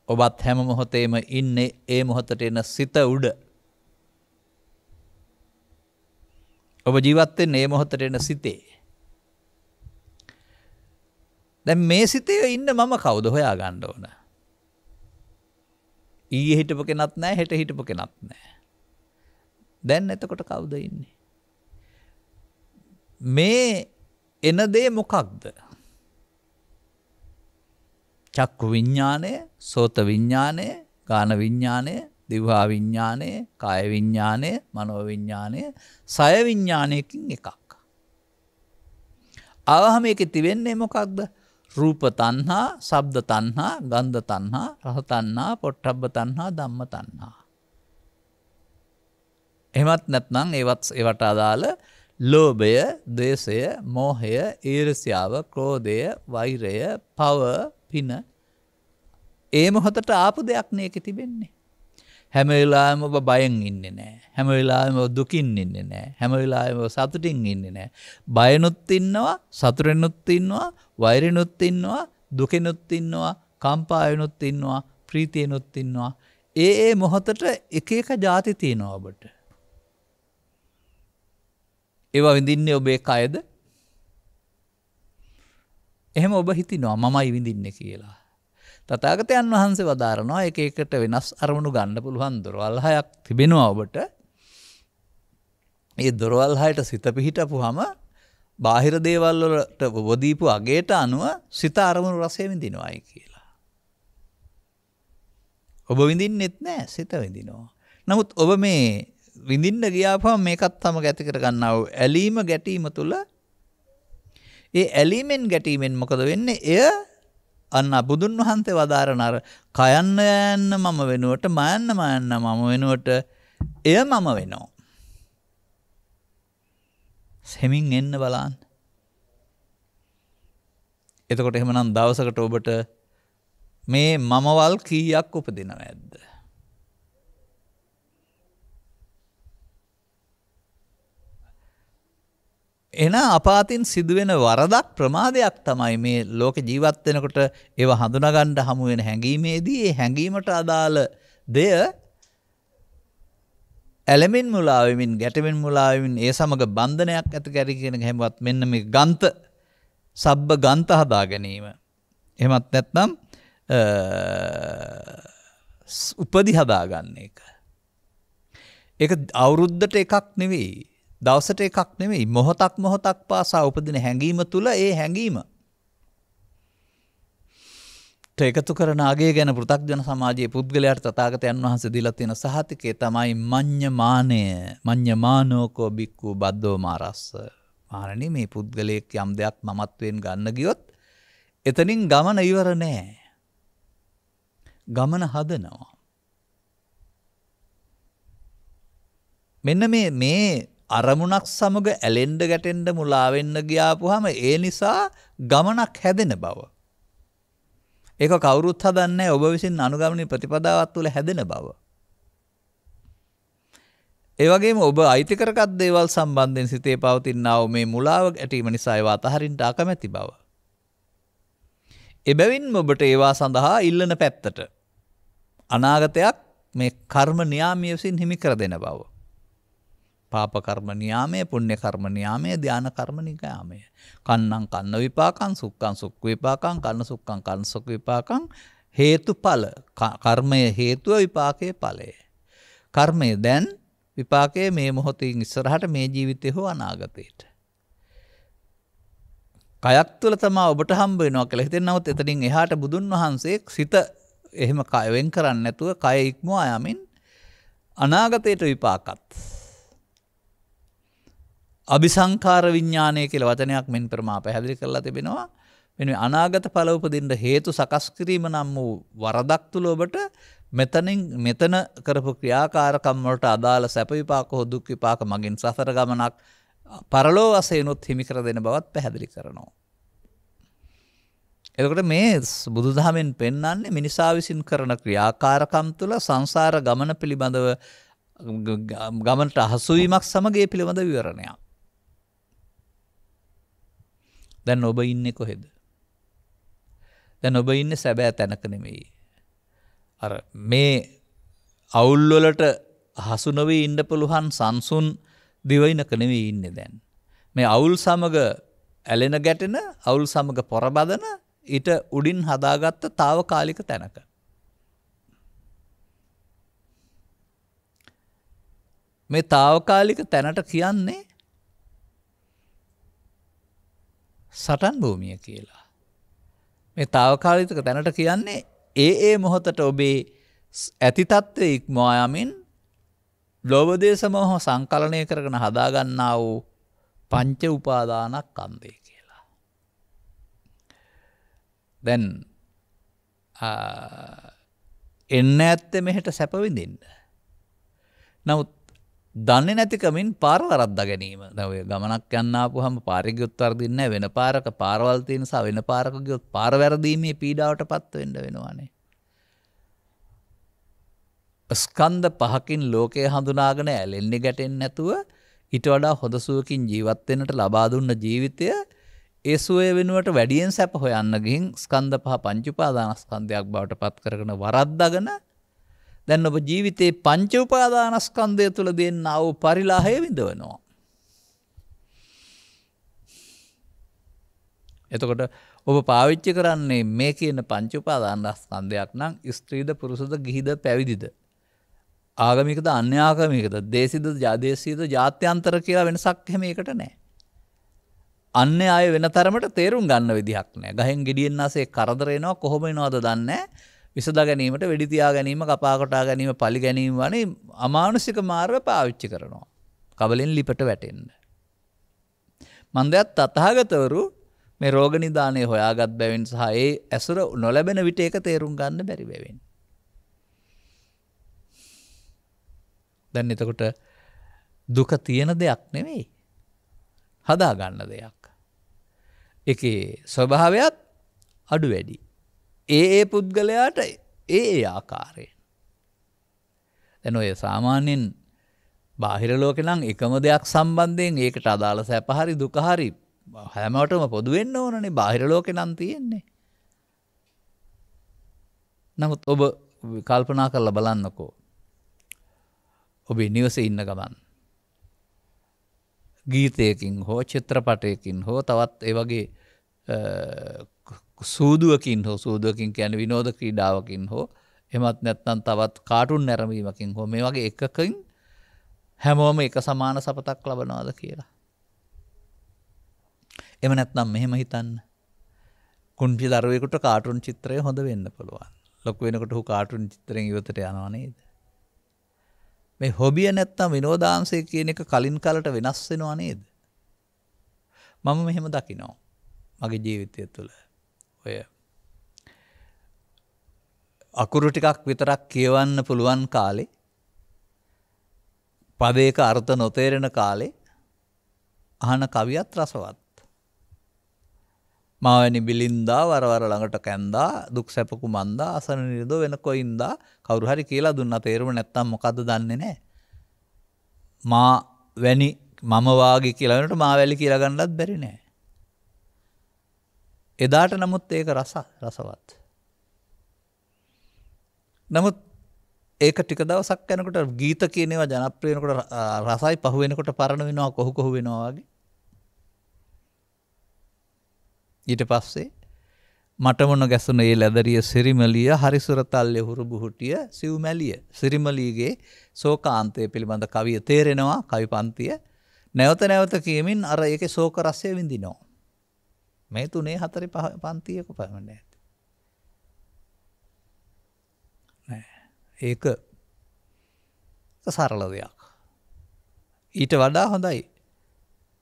ඔබත් හැම මොහොතේම ඉන්නේ ඒ මොහොතට එන සිත උඩ. ඔබ ජීවත් වෙන්නේ මේ මොහොතට එන සිතේ. දැන් මේ සිතේ ඉන්න මම කවුද හොයා ගන්න ඕන. ඊයේ හිටපු කෙනත් නැහැ, හෙට හිටපු කෙනත් නැහැ. දැන් එතකොට කවුද ඉන්නේ? මේ එන දේ මොකක්ද? චක්කු විඥානය, සෝත විඥානය, ගාන විඥානය, දිවහා විඥානය, කාය විඥානය, මනෝ විඥානය, සය විඥානයකින් එකක්. ආවහම මේකේ තිබෙන්නේ මොකක්ද? රූප තණ්හා, ශබ්ද තණ්හා, ගන්ධ තණ්හා, රස තණ්හා, පොට්ටබ්බ තණ්හා, ධම්ම තණ්හා. එහෙමත් නැත්නම් ඒවට අදාළ ලෝභය, ද්වේෂය, මෝහය, ඊර්ෂ්‍යාව, ක්‍රෝධය, වෛරය, පව, පින ඒ මොහොතට ආපු දෙයක් නේකේ තිබෙන්නේ. හැම වෙලාවෙම ඔබ බයෙන් ඉන්නේ නැහැ. හැම වෙලාවෙම ඔබ දුකින් ඉන්නේ නැහැ. හැම වෙලාවෙම ඔබ සතුටින් ඉන්නේ නැහැ. බයනොත් ඉන්නවා, සතුටෙනොත් ඉන්නවා, වෛරෙනොත් ඉන්නවා, දුකෙනොත් ඉන්නවා, කම්පාවෙනොත් ඉන්නවා, ප්‍රීතියෙනොත් ඉන්නවා. ඒ මොහොතට එක එක જાති තියෙනවා ඔබට. ඒවා විඳින්නේ ඔබේ කයද? එහෙම ඔබ හිතනවා මමයි විඳින්නේ කියලා. තථාගතයන් වහන්සේ වදාරනවා එක එකට වෙනස් අරමුණු ගන්න පුළුවන් දොරවල් හයක් තිබෙනවා ඔබට. ඒ දොරවල් හයට සිත පිහිටපුවාම බාහිර දේවල් වලට ඔබ දීපු අගයට අනුව සිත අරමුණු රසය විඳිනවායි කියලා. ඔබ විඳින්නෙත් නැහැ, සිත විඳිනවා. නමුත් ඔබ මේ විඳින්න ගියාපම මේකත් තම ගැති කර ගන්නා වූ ඇලීම ගැටීම තුළ ඒ ඇලීමෙන් ගැටීමෙන් මොකද වෙන්නේ? එය අන්න බුදුන් වහන්සේ වදාරන අර කයන්න යන්න මම වෙනුවට මයන්න මම වෙනුවට එය මම වෙනවා. සෙමින් එන්න බලන්න. එතකොට එහෙමනම් දවසකට ඔබට මේ මමවල් කීයක් උපදිනව ඇද්ද? එන අපාතින් සිදුවෙන වරදක් ප්‍රමාදයක් තමයි මේ ලෝක ජීවත් වෙනකොට ඒව හඳුනාගන්න හමු වෙන හැඟීමේදී ඒ හැඟීමට අදාළ දෙය ඇලෙමින් මුලා වෙමින් ගැටෙමින් මුලා වෙමින් ඒ සමග බන්ධනයක් ඇති කර කියන හැමවත් මෙන්න මේ ගන්ත සබ්බ ගන්ත හදා ගැනීම. එහෙමත් නැත්නම් උපදි හදා ගන්න එක. ඒක අවුරුද්දට එකක් නෙවෙයි. දවසට එකක් නෙවෙයි. මොහොතක් පාසා උපදින හැඟීම තුල ඒ හැඟීම එකතු කරන අගය ගැන පෘථග්ජන සමාජයේ පුද්ගලයාට තථාගතයන් වහන්සේ දීලා තියෙන සහතිකය තමයි මඤ්ඤමානය. මඤ්ඤමානෝකෝ බික්ඛු බද්දෝ මාරස්ස. මහණනි මේ පුද්ගලයෙක් යම් දෙයක් මමත්වෙන් ගන්න ගියොත් එතනින් ගමන ඉවර නෑ. ගමන හදනවා. මෙන්න මේ අරමුණක් සමග ඇලෙන්න ගැටෙන්න මුලා වෙන්න ගියාපුවාම ඒ නිසා ගමනක් හැදෙන බව. ඒක කවුරුත් හදන්නේ ඔබ විසින් අනුගමනීය ප්‍රතිපදාවක් තුළ හැදෙන බව. ඒ වගේම ඔබ අයිති කරගත් දේවල් සම්බන්ධයෙන් සිතේ පවතිනා වූ මේ මුලාව ඇතිවීම නිසා ඒවා අතහරින්න අකමැති බව. එබැවින්ම ඔබට ඒවා සඳහා ඉල්ලන පැත්තට අනාගතයක් මේ කර්ම නියාමයේ විසින් හිමි කර දෙන බව. පාප කර්ම නියාමයේ, පුණ්‍ය කර්ම නියාමයේ, ධාන කර්ම නියාමයේ. කන්නං කන්න විපාකං, සුක්ඛං සුක්ඛ විපාකං, කන්න සුක්ඛං කන්න සුක්ඛ විපාකං. හේතුඵල. කර්මය හේතුව, විපාකයේ ඵලය. කර්මය දැන්, විපාකයේ මේ මොහොතින් ඉස්සරහට මේ ජීවිතේ හෝ අනාගතේට. කයක් තුළ තමයි ඔබට හම්බ වෙනවා කියලා හිතෙනවොත් එතනින් එහාට බුදුන් වහන්සේ සිත එහෙම කය වෙන් කරන්නේ නැතුව කය ඉක්මවා යමින් අනාගතයට විපාකත් අபிසංකාර විඥානය කියලා වචනයක් මෙන් ප්‍රමා පැහැදිලි කරලා තිබෙනවා. මෙන්න අනාගත ඵල උපදින්න හේතු සකස් කිරීම නම් වූ වරදක් තුල ඔබට මෙතන කරපු ක්‍රියාකාරකම් වලට අදාළ සැප විපාක හෝ දුක් විපාක මගින් සසර ගමනක් පරලෝ වශයෙන්ුත් හිමි කර දෙන බවත් පැහැදිලි කරනවා. එතකොට මේ බුදුදහමෙන් පෙන්වන්නේ මිනිසා විසින් කරන ක්‍රියාකාරකම් තුළ සංසාර ගමන පිළිබඳව ගමනට හසු වීමක් සමග ඒ පිළිබඳ විවරණයක්. දැන් ඔබ ඉන්නේ කොහෙද? දැන් ඔබ ඉන්නේ සැබෑ තැනක නෙමෙයි. අර මේ අවුල් වලට හසු නොවි ඉන්න පුළුවන් සංසුන් දිවයිනක නෙවෙයි ඉන්නේ දැන්. මේ අවුල් සමග ඇලෙන ගැටෙන, අවුල් සමග පොරබදන ඊට උඩින් හදාගත්ත తాවකාලික තැනක. මේ తాවකාලික තැනට කියන්නේ සටන් භූමිය කියලා. මේ తాවකාලික තැනට කියන්නේ ඒ මොහොතට ඔබේ ඇති තත්ත්වයේ ඉක්මවා යමින් ලෝභ දේශ මොහ සංකලනය කරගෙන හදාගන්නා වූ පංච උපාදානස්කන්ධය කියලා. දැන් එන්න ඇත්තේ මෙහෙට සැප විඳින්න. නමුත් දන්නේ නැතිකමින් පාර වරද්දා ගැනීම. දැන් ඔය ගමනක් යන්න ආපුවම පාරේ ගියොත් වරදින්නේ නැහැ. වෙන පාරක පාරවල් තියෙන නිසා වෙන පාරක ගියොත් පාර වැරදීමේ පීඩාවටපත් වෙන්න වෙනවානේ. ස්කන්ධ පහකින් ලෝකය හඳුනාගෙන ඇලෙන්නේ ගැටෙන්නේ නැතුව ඊට වඩා හොඳ සුවකින් ජීවත් වෙන්නට ලබා දුන්න ජීවිතය ඒ සුවය වෙනුවට වැඩියෙන් සැප හොයන්න ගිහින් ස්කන්ධ පහ පංච උපාදානස්කන්ධයක් බවට පත් කරගෙන වරද්දාගෙන දැන් ඔබ ජීවිතේ පංච උපාදානස්කන්ධය තුල දෙන්නා වූ පරිලාහය විඳවනවා. එතකොට ඔබ පාවිච්චි කරන්නේ මේ කියන පංච උපාදානස්කන්ධයක් නම් ස්ත්‍රීද පුරුෂද ගිහිද පැවිදිද ආගමිකද අන්‍යාගමිකද දේශිද ජාදේශීද ජාත්‍යන්තර කියලා වෙනසක් එහෙම ඒකට නැහැ. අන්‍ය අය වෙන තරමට තේරුම් ගන්න විදිහක් නැහැ. ගහෙන් ගෙඩියෙන් නැසේ කරදර එනවා කොහොම එනවද දන්නේ නැහැ. විසඳා ගැනීමට වෙඩි තියා ගැනීම කපා කොටා ගැනීම පලි ගැනීම වනේ අමානුෂික මාර්ග පාවිච්චි කරනවා. කබලෙන් ලිපට වැටෙන්න. මන්දයත් තථාගතවරු මේ රෝග නිදානේ හොයාගත් බැවින් සහ ඒ ඇසුර නොලැබෙන විට ඒක තේරුම් ගන්න බැරි බැවින්. දැන් එතකොට දුක තියෙන දෙයක් නෙවෙයි. හදා ගන්න දෙයක්. ඒකේ ස්වභාවයත් අඩු වැඩි. ඒ පුද්ගලයාට ඒ ආකාරයෙන්. දැන් ඔය සාමාන්‍යයෙන් බාහිර ලෝකේ නම් එකම දෙයක් සම්බන්ධයෙන් ඒකට අදාළ සැප හරි දුක හරි හැමෝටම පොදු වෙන්න ඕනනේ. බාහිර ලෝකේ නම් තියෙන්නේ. නමුත් ඔබ කල්පනා කරලා බලන්නකෝ. ඔබේ නිවසේ ඉන්න ගමන් ගීතයකින් හෝ චිත්‍රපටයකින් හෝ තවත් ඒ වගේ සූදුවකින් කියන්නේ විනෝද ක්‍රීඩාවකින් හෝ එමත් නැත්නම් තවත් කාටුන් නැරඹීමකින් හෝ මේ වගේ එකකින් හැමෝම එක සමාන සපතක් ලබනවාද කියලා. එහෙම නැත්නම් මෙහෙම හිතන්න. කුංචි දරුවෙකුට කාටුන් චිත්‍රය හොඳ වෙන්න පුළුවන්. ලොකු වෙනකොට ඔහු කාටුන් චිත්‍රයෙන් ඉවතට යනවා නේද? මේ හොබිය නැත්තම් විනෝදාංශය කියන එක කලින් කලට වෙනස් වෙනවා නේද? මම මෙහෙම දකිනවා මගේ ජීවිතය තුළ. ඔය අකුරු ටිකක් විතරක් කියවන්න පුළුවන් කාලේ, පදයක අර්ථ නොතේරෙන කාලේ අහන කවියත් රසවත්. මාවැනි බිලින්දා වරවර ළඟට කැන්දා දුක් සැප කුමන්දා අසන නිරදෝ වෙන කොයින්දා කවුරු හරි කියලා දුන්නා තේරුම නැත්තම් මොකද්ද දන්නේ නැහැ. මා වැනි මම වාගේ කියලා වෙනකොට මා වැලි කියලා ගන්නවත් බැරි නෑ. එදාට නමුත් ඒක රසවත්. නමුත් ඒක ටික දවසක් යනකොට ගීත කියන ඒවා ජනප්‍රිය වෙනකොට රසයි පහු වෙනකොට පරණ වෙනවා කොහු වෙනවා වගේ. ඊට පස්සේ මට මොන ගැසුන ඒ ලැදරිය සිරිමලිය හරිසුරතල්ය හුරුබුහුටිය සිව්මැලිය සිරිමලීගේ ශෝකාන්තය පිළිබඳ කවිය තේරෙනවා කවි පන්තිය නැවත නැවත කියමින් අර ඒකේ ශෝක රසය විඳිනවා. මේ 3 4 5 පන්තියක පමණ ඇති. ඒක සරල දෙයක්. ඊට වඩා හොඳයි.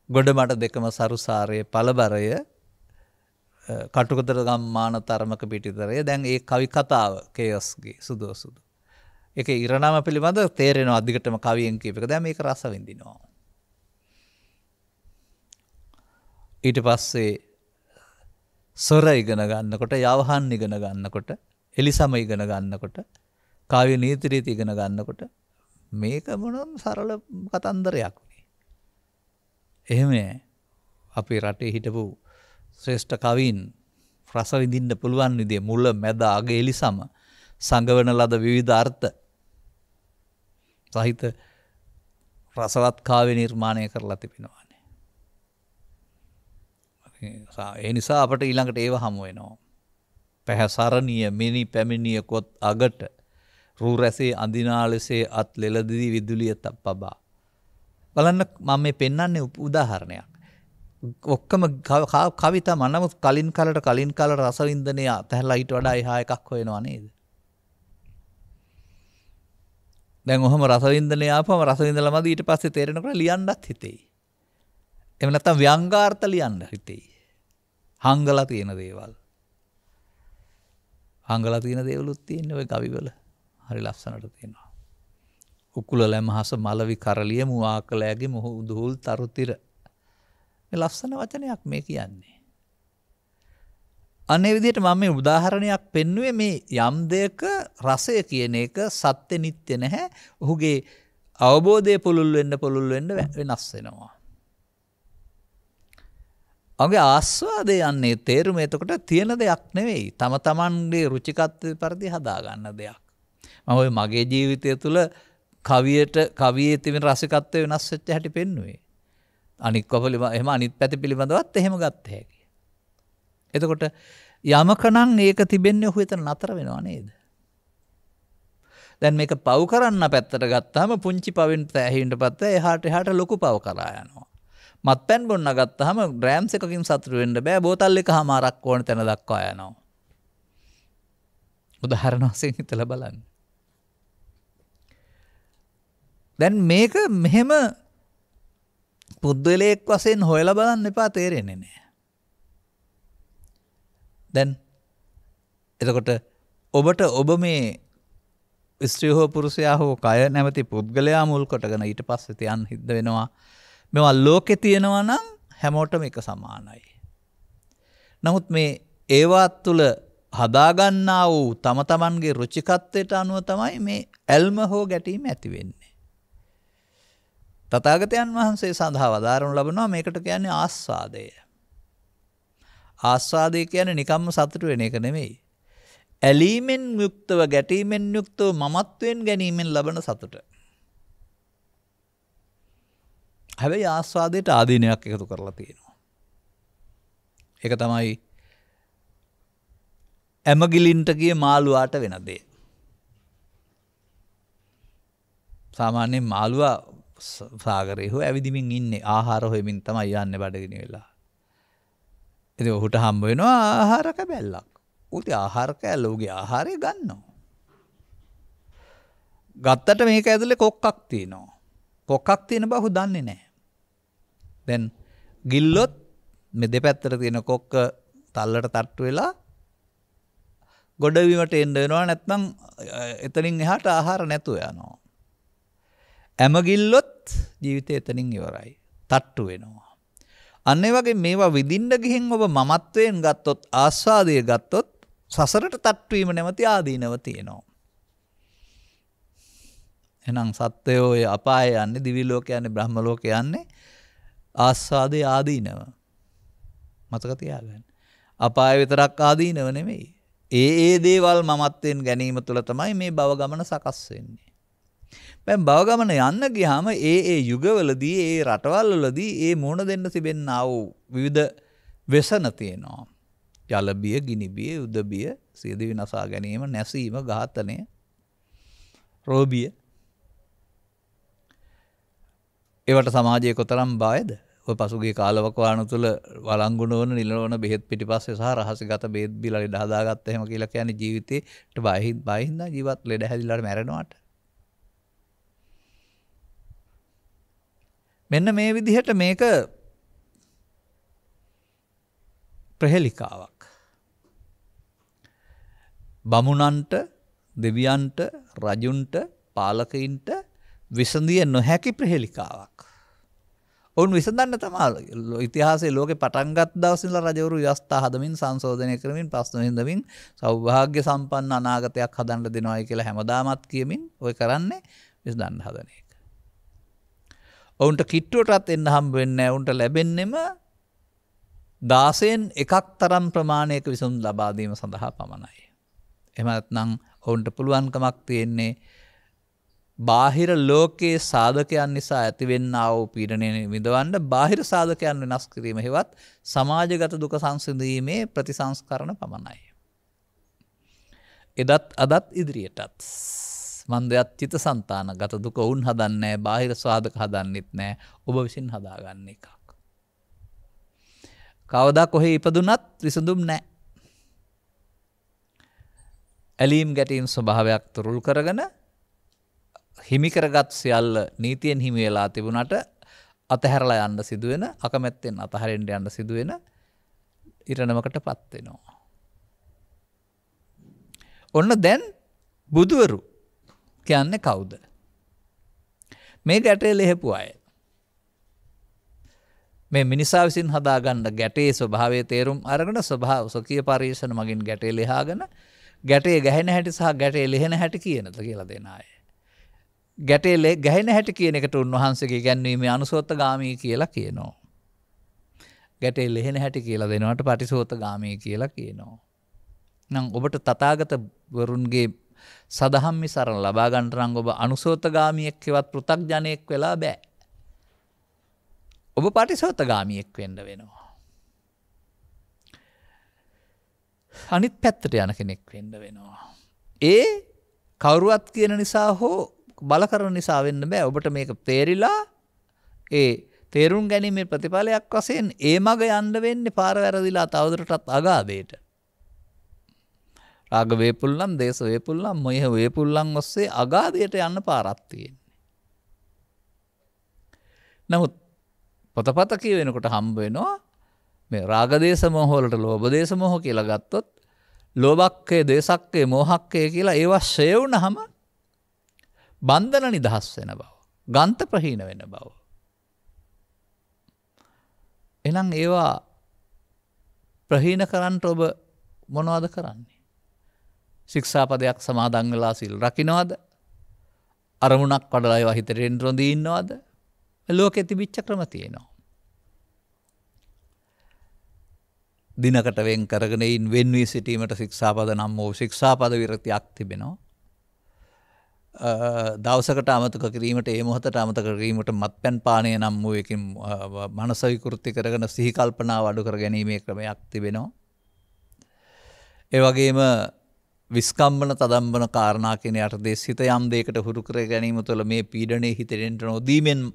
ගොඩ මට දෙකම සරුසාරයේ පළබරය කටුකතර ගම්මාන තරමක පිටිතරය. දැන් ඒ කවි කතාව කේයස්ගේ සුදෝ සුදු. ඒක ඉරණම පිළිබඳ තේරෙනවා අධිකටම කවියෙන් කියප එක. දැන් මේක රස විඳිනවා. ඊට පස්සේ සොර ඉගෙන ගන්නකොට, යවහන් ඉගෙන ගන්නකොට, එලිසම ඉගෙන ගන්නකොට, කාව්‍ය නීති රීති ඉගෙන ගන්නකොට මේක මොනම සරල කතන්දරයක් නේ. එහෙම අපේ රටේ හිටපු ශ්‍රේෂ්ඨ කවීන් රස විඳින්න පුළුවන් විදිය මුල මැද අග එලිසම සංගවන ලද විවිධ අර්ථ සහිත රසවත් කාව්‍ය නිර්මාණය කරලා තිබෙනවා. ඒ නිසා අපට ඊළඟට ඒව හමු වෙනවා. පැහැසරණිය මිනි පැමිණිය කොත් අගට රූ රැසේ අඳිනාලසේ අත් ලෙලදිදී විදුලිය තප්පබා. බලන්න මම මේ පෙන්වන්නේ උදාහරණයක්. ඔක්කොම කවිතා මනමුත් කලින් කලට රස වින්දනය අතහැරලා ඊට වඩා එහා එකක් හොයනවා නේද? දැන් ඔහම රස වින්දනය ආපම රස වින්දලා මදි ඊට පස්සේ තේරෙනකොට ලියන්නත් හිතෙයි. එහෙම නැත්නම් ව්‍යංගාර්ථ ලියන්න හිතෙයි. හංගලා තියෙන දේවල්. හංගලා තියෙන දේවලුත් තියෙන්නේ ওই කවිවල. හරි ලස්සනට තියෙනවා. උකුල ලැමහස මලවි කරලිය මුවාකලෑගේ මොහු උදුහුල් තරුතිර. මේ ලස්සන වචනයක් මේ කියන්නේ. අනේ විදිහට මම මේ උදාහරණයක් පෙන්නුවේ මේ යම් දෙයක රසය කියන එක සත්‍ය නිට්ටය නැහැ. ඔහුගේ අවබෝධය පුළුල් වෙන්න වෙනස් වෙනවා. ඔහුගේ ආස්වාදය යන්නේ තේරුම එතකොට තියෙන දෙයක් නෙවෙයි. තම තමන්ගේ රුචිකත්වය පරිදි හදා ගන්න දෙයක්. මම ඔය මගේ ජීවිතය තුළ කවියේ තිබෙන රසිකත්වය වෙනස් වෙච්ච හැටි පෙන්නුවේ. අනිත් පැති පිළිබඳවත් එහෙම ගත්ත හැකි. එතකොට යමක නම් ඒක තිබෙන්නේ ඔහු එතන නතර වෙනවා නේද? දැන් මේක පව් කරන්න පැත්තට ගත්තාම පුංචි පවෙන් තැහින්න පස්සේ එහාට ලොකු පව කරා යනවා. මත්පැන් බොන්න ගත්තාම ග්‍රෑම්ස් එකකින් සතුටු වෙන්න බෑ. බෝතල් එකමාරක් ඕන තැන දක්වා යනවා. උදාහරණ වශයෙන් හිතලා බලන්න. දැන් මේක මෙහෙම පුද්ගලයෙක් වශයෙන් හොයලා බලන්න එපා තේරෙන්නේ නැහැ. දැන් එතකොට ඔබ මේ ස්ත්‍රී හෝ පුරුෂයා හෝ කය නැමැති පුද්ගලයා මුල් කොටගෙන ඊට පස්සේ තියන් හිට වෙනවා. මේවා ලෝකේ තියෙනවා නම් හැමෝටම එක සමානයි. නමුත් මේ ඒවත් තුල හදාගන්නා වූ තම තමන්ගේ රුචිකත්වයට අනුව තමයි මේ ඇල්ම හෝ ගැටීම ඇති වෙන්නේ. තථාගතයන් වහන්සේ සඳහා වදාරනු ලබනවා මේකට කියන්නේ ආස්වාදය. ආස්වාදය කියන්නේ නිකම්ම සතුට වෙන එක නෙමෙයි. ඇලීමෙන් යුක්තව ගැටීමෙන් යුක්තව මමත්වයෙන් ගැනීමෙන් ලබන සතුට. හැබැයි ආස්වාදයට ආදීනයක් එකතු කරලා තියෙනවා. ඒක තමයි ඇමගිලින්ට ගිය මාළුවාට වෙන දේ. සාමාන්‍යයෙන් මාළුවා සාගරේ හෝ ඇවිදිමින් ඉන්නේ ආහාර හොයමින් තමයි යන්නේ බඩගිනි වෙලා. ඉතින් ඔහුට හම්බ වෙනවා ආහාර කැබැල්ලක්. උති ආහාර කැල්ල උගේ ආහාරය ගන්නවා. ගත්තට මේක ඇතුලේ කොක්කක් තියෙනවා. කොක්කක් තියෙන බව ඔහු දන්නේ නැහැ. දැන් ගිල්ලොත් මේ දෙපැත්තට තියෙන කොක්ක තල්ලට තට්ටු වෙලා ගොඩවීමට එන්න වෙනවා නැත්නම් එතනින් එහාට ආහාර නැතුව යනවා. ඇමගිල්ලොත් ජීවිතය එතනින් ඉවරයි. තට්ටු වෙනවා. අන්න ඒ වගේ මේවා විඳින්න ගිහින් ඔබ මමත්වයෙන් ගත්තොත් ආස්වාදය ගත්තොත් සසරට තට්ටු වීම නැමැති ආදීනව තියෙනවා. එහෙනම් සත්වයෝ ඔය අපාය යන්නේ දිවි ලෝක යන්නේ බ්‍රහ්ම ලෝක යන්නේ ආස්වාදේ ආදීනව. මතක තියාගන්න. අපාය විතරක් ආදීනව නෙමෙයි. ඒ දේවල් මමත්වයෙන් ගැනීම තුළ තමයි මේ භව ගමන සකස් වෙන්නේ. දැන් භව ගමන යන්න ගියාම ඒ යුගවලදී ඒ රටවල්වලදී ඒ මුණ දෙන්න තිබෙනා වූ විවිධ व्यसन තියෙනවා. ජල බිය, ගිනි බිය, උද බිය, සියදිවි නසා ගැනීම, නැසීම, ඝාතනය, රෝබිය. ඒවට සමාජයේ කොතරම් බයද? ඔය පසුගිය කාලවකවානු තුළ වළංගු නොවන නිලවන බෙහෙත් පිටිපස්සේ සහ රහසිගත බෙහෙත් බීලා ලෙඩ හදාගත්ත එහෙම කියලා කියන්නේ ජීවිතේට බයිහින්දා ජීවත් ලෙඩ හැදිලාට මැරෙනවාට. මෙන්න මේ විදිහට මේක ප්‍රහෙලිකාවක්. බමුණන්ට, දෙවියන්ට, රජුන්ට, පාලකයින්ට විසඳිය නොහැකි ප්‍රහෙලිකාවක්. ඔවුන් විසඳන්න තමයි ඉතිහාසයේ ලෝකේ පටන් ගත් දවසේ ඉඳලා රජවරු ව්‍යවස්ථා හදමින් සංශෝධනය කරමින් ප්‍රශ්න විසඳමින් සෞභාග්‍ය සම්පන්න අනාගතයක් හදන්න දෙනවායි කියලා හැමදාමත් කියමින් ඔය කරන්නේ විසඳන්න හදන එක. ඔවුන්ට කිට්ටුවටත් එන්න හම්බ වෙන්නේ නැහැ. ඔවුන්ට ලැබෙන්නෙම 16න් එකක් තරම් ප්‍රමාණයක විසඳුම් ලබා දීම සඳහා පමණයි. එහෙම නැත්නම් ඔවුන්ට පුළුවන්කමක් තියෙන්නේ බාහිර ලෝකයේ සාධකයන් නිසා ඇතිවෙන්නා වූ පීඩනය විඳවන්න බාහිර සාධකයන් වෙනස් කිරීම හෙවත් සමාජගත දුක සංසිඳීමේ ප්‍රතිසංස්කරණ පමණයි. එදත් අදත් ඉදිරියටත් මන්දයත් චිත සංතානගත දුක ඔවුන් හදන්නේ බාහිර සාධක හදන්නෙත් නැහැ. ඔබ විසින් හදාගන්න එකක්. කවදා කොහේ ඉපදුනත් විසඳුම් නැහැ. ඇලීම් ගැටීම් ස්වභාවයක් තුරුල් කරගෙන හිමි කරගත් සියල්ල නීතියෙන් හිමි වෙලා තිබුණාට අතහැරලා යන්න සිදුවෙන, අකමැත්තෙන් අතහැරෙන්න යන්න සිදුවෙන ඉරණමකටපත් වෙනවා. ඔන්න දැන් බුදුවරු කියන්නේ කවුද? මේ ගැටේ ලෙහෙපු අය. මේ මිනිසා විසින් හදාගන්න ගැටේ ස්වභාවය තේරුම් අරගෙන ස්වකීය පරිශ්‍රණ මගින් ගැටේ ලෙහාගෙන ගැටේ ගැහෙන හැටි සහ ගැටේ ලෙහෙන හැටි කියනද කියලා දෙන අය. ගැටේ ගැහෙන හැටි කියන එකට උන්වහන්සේගේ ඉගැන්වීමේ අනුසෝතගාමී කියලා කියනවා. ගැටේ ලෙහෙන හැටි කියලා දෙනවට පටිසෝතගාමී කියලා කියනවා. නම් ඔබට තථාගත වරුන්ගේ සදහම් මිසරණ ලබා ගන්නට නම් ඔබ අනුසෝතගාමියෙක් හෙවත් පෘථග්ජනෙක් වෙලා බෑ. ඔබ පටිසෝතගාමියෙක් වෙන්න වෙනවා. අනිත් පැත්තට යන කෙනෙක් වෙන්න වෙනවා. ඒ කවුරුවත් කියන නිසා හෝ බල කරන නිසා වෙන්න බෑ. ඔබට මේක තේරිලා ඒ තේරුම් ගැනීමේ ප්‍රතිඵලයක් වශයෙන් ඒ මග යන්න වෙන්නේ පාර වැරදිලා තවදුරටත් අගාධයට. රාග වේපුල්ලම්, දේශ වේපුල්ලම්, මොහ වේපුල්ලම් ඔස්සේ අගාධයට යන්න පාරක් තියෙන්නේ. නමුත් පොතපත කියවෙනකොට හම්බ වෙනවා මේ රාග දේශ මොහ වලට ලෝභ දේශ මොහ කියලා ගත්තොත් ලෝභක්කේ, දේශක්කේ, මෝහක්කේ කියලා ඒවා ෂේ වුණාම බන්ධන නිදහස් වෙන බව, ගන්ත ප්‍රහීන වෙන බව. එහෙනම් ඒවා ප්‍රහීන කරන්නට ඔබ මොනවද කරන්නේ? ශික්ෂාපදයක් සමාදන් වෙලා සිල් රකින්නවද? අරමුණක් කඩලා ඒවා හිතට එන්න රොඳී ඉන්නවද? ලෝකෙ තිබිච්ච ක්‍රම තියෙනවා. දිනකට වෙන් කරගෙන ඉන් වෙන් වී සිටීමට ශික්ෂාපද නම් වූ ශික්ෂාපද විරතියක් තිබෙනවා. දවසකට අමතක කිරීමට ඒ මොහොතට අමතක කිරීමට මත්පැන් පානය නම් වූ එකකින් මනස විකෘති කරගෙන සිහි කල්පනාව අඩු කර ගැනීමේ ක්‍රමයක් තිබෙනවා. ඒ වගේම විස්කම්බන තදම්බන කාරණා කියන යටතේ සිත යම් දෙයකට හුරු කර ගැනීම තුළ මේ පීඩනයේ හිතෙන්න නොදීමෙන්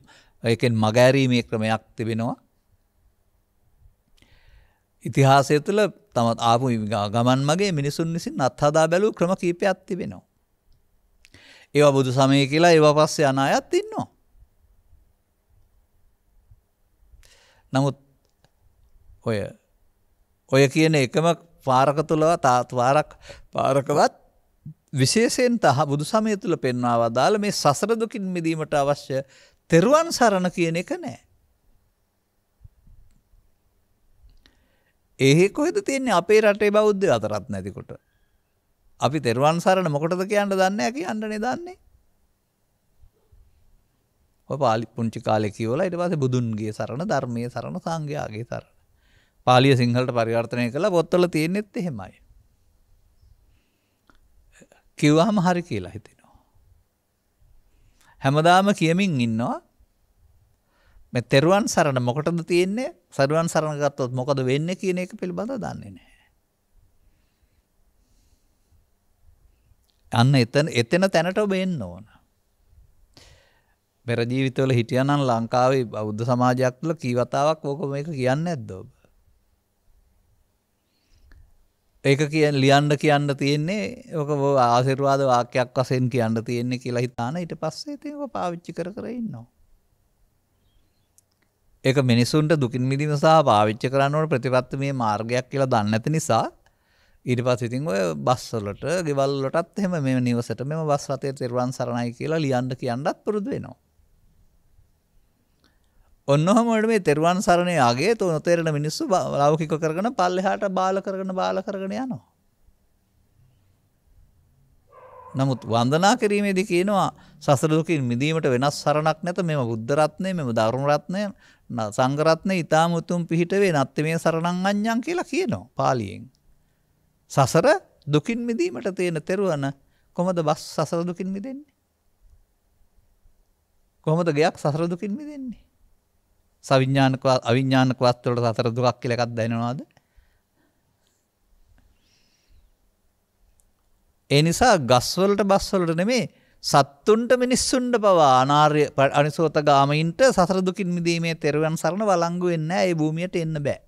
ඒකෙන් මගහැරීමේ ක්‍රමයක් තිබෙනවා. ඉතිහාසය තුළ තමත් ආපු ගමන් මගේ මිනිසුන් විසින් අත්හදා බැලූ ක්‍රම කීපයක් තිබෙනවා. ඒවා බුදු සමය කියලා ඒවා පස්සේ යන අයත් ඉන්නවා. නමුත් ඔය කියන එකම පාරක තුලවත් පාරකවත් විශේෂයෙන් බුදු සමය තුළ පෙන්වා වදාළ මේ සසර දුකින් මිදීමට අවශ්‍ය තෙරුවන් සරණ කියන එක නෑ. ඒ කොහෙද තියෙන්නේ අපේ රටේ බෞද්ධ අතරත් නැතිකොට. අපි තෙරුවන් සරණ මොකටද කියන්න දන්නේ නැහැ කියන්නනේ දන්නේ. ඔය පාලි පුංචි කාලේ කියවලා ඊට පස්සේ බුදුන්ගේ සරණ ධර්මයේ සරණ සංඝයාගේ සරණ. පාලිය සිංහලට පරිවර්තනය කළා පොත්වල තියෙන්නෙත් එහෙමයි. කිව්වහම හරි කියලා හිතෙනවා. හැමදාම කියමින් ඉන්නවා මේ තෙරුවන් සරණ මොකටද තියෙන්නේ? සරුවන් සරණ ගත්තොත් මොකද වෙන්නේ කියන එක පිළිබඳව දන්නේ නැහැ. අන්න එතන තැනට ඔබ එන්න ඕන. පෙර ජීවිතවල හිටියානම් ලංකාවේ බෞද්ධ සමාජයක් තුළ කී වතාවක් ඕක මේක කියන්නේ නැද්ද ඔබ? ඒක ලියන්න කියන්න තියෙන්නේ ඕක ආශිර්වාද වාක්‍යයක් වශයෙන් කියන්න තියෙන්නේ කියලා හිතාන ඊට පස්සේ ඉතින් ඔබ පාවිච්චි කර ඉන්නවා. ඒක මිනිසුන්ට දුකින් මිදීම සහ පාවිච්චි කරන්න ඕන ප්‍රතිපත්තිමය මාර්ගයක් කියලා දන්නේ නැති නිසා ඊට පස්සේ ඉතින් ඔය බස් වලට, ගෙවල් වලටත් එහෙම මේ නිවසට මෙම බස් රථයේ තෙරුවන් සරණයි කියලා ලියන්න කියන්නත් පුරුදු වෙනවා. ඔන්නෝම මේ තෙරුවන් සරණේ ආගේ තොනතේරන මිනිස්සු ලෞකික කරගෙන පල්ලෙහාට බාල කරගෙන යනවා. නමුත් වන්දනා කිරීමේදී කියනවා සසර දුකින් මිදීමට වෙනස් සරණක් නැත මෙම බුද්ධ රත්නය, මෙම ධර්ම රත්නය, සංඝ රත්නය ඊටාම උතුම් පිහිට වේ නැත්te මේ සරණං අඤ්ඤං කියලා කියනවා පාලියෙන්. සසර දුකින් මිදීමට තියෙන තෙරුවන කොහොමද බස් සසර දුකින් මිදෙන්නේ? කොහොමද ගයක් සසර දුකින් මිදෙන්නේ? සවිඥානික අවිඥානික වස්තු වලට සසර දුකක් කියලා එකක් දැනෙනවද? ඒ නිසා ගස් වලට බස් වලට නෙමේ සත්තුන්ට මිනිස්සුන්ට පවා අනාර්ය අනිසෝතගාමීන්ට සසර දුකින් මිදීමේ තෙරුවන් සරණ වළංගු වෙන්නේ නැහැ. ඒ භූමියට එන්න බෑ.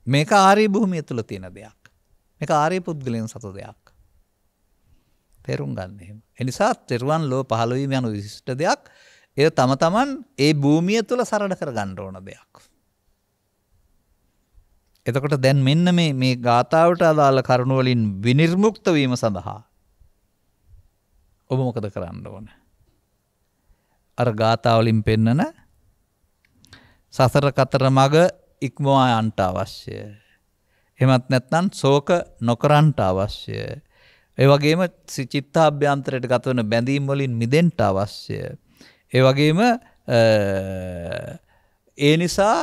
මේක ආර්ය භූමිය තුල තියෙන දෙයක්. මේක ආර්ය පුද්ගලයන් සතු දෙයක්. තේරුම් ගන්න එහෙම. ඒ නිසා තෙරුවන් ලෝ පහළ වීම යන විශිෂ්ට දෙයක්. ඒ තම තමන් ඒ භූමිය තුල සරණ කර ගන්න ඕන දෙයක්. එතකොට දැන් මෙන්න මේ ගාථාවට අදාළ කරුණු වලින් විනිර්මුක්ත වීම සඳහා ඔබ මොකද කරන්න ඕන? අර ගාථා වලින් පෙන්නන සසර කතර මග ඉක්මවා යන්නට අවශ්‍ය. එහෙමත් නැත්නම් ශෝක නොකරන්නට අවශ්‍ය. ඒ වගේම චිත්තාභ්‍යන්තරයට ගත වෙන බැඳීම් වලින් මිදෙන්න අවශ්‍ය. ඒ වගේම ඒ නිසා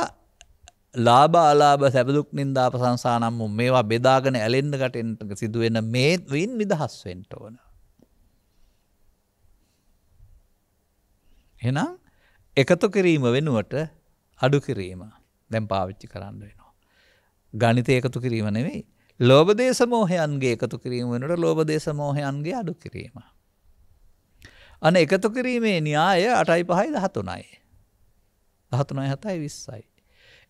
ලාභ අලාභ සැප දුක් නින්දා ප්‍රශංසා නම් මේවා බෙදාගෙන ඇලෙන්න ගැටෙන්න සිදුවෙන මේ වින් නිදහස් වෙන්න ඕන. එහෙනම් එකතු කිරීම වෙනුවට අඩු කිරීම දැන් පාවිච්චි කරන්න වෙනවා. ගණිතය එකතු කිරීම නෙවෙයි. ලෝභ දේශ මොහයන්ගේ එකතු කිරීම වෙනුවට ලෝභ දේශ මොහයන්ගේ අඩු කිරීම. අනේ එකතු කිරීමේ න්‍යාය 8යි 5යි 13යි. 13යි 7යි 20යි.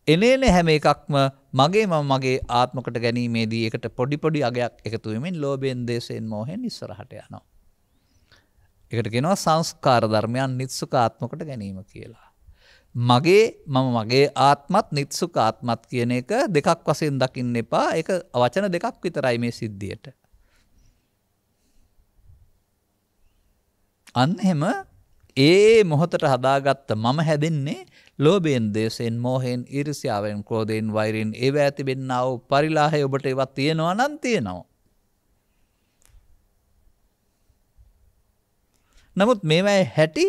එනේන හැම එකක්ම මගේ ආත්මකට ගැනීමේදී එකට පොඩි අගයක් එකතු වෙමින් ලෝභයෙන් දේශයෙන් මොහෙන් ඉස්සරහට යනවා. ඒකට කියනවා සංස්කාර ධර්මයන් නිත්සුක ආත්මකට ගැනීම කියලා. මගේ ආත්මත් නිත්සුක ආත්මත් කියන එක දෙකක් වශයෙන් දකින්න එපා. ඒක වචන දෙකක් විතරයි මේ සිද්ධියට. අන්න එහෙම ඒ මොහොතට හදාගත්ත මම හැදෙන්නේ ලෝභයෙන්, දේශයෙන්, මෝහයෙන්, ඊර්ෂ්‍යාවෙන්, ක්‍රෝධයෙන්, වෛරයෙන් ඒව ඇතිවෙන්නා වූ පරිලාහය ඔබට ඒවත් තියෙනවා නම් තියෙනවා. නමුත් මේවායේ හැටි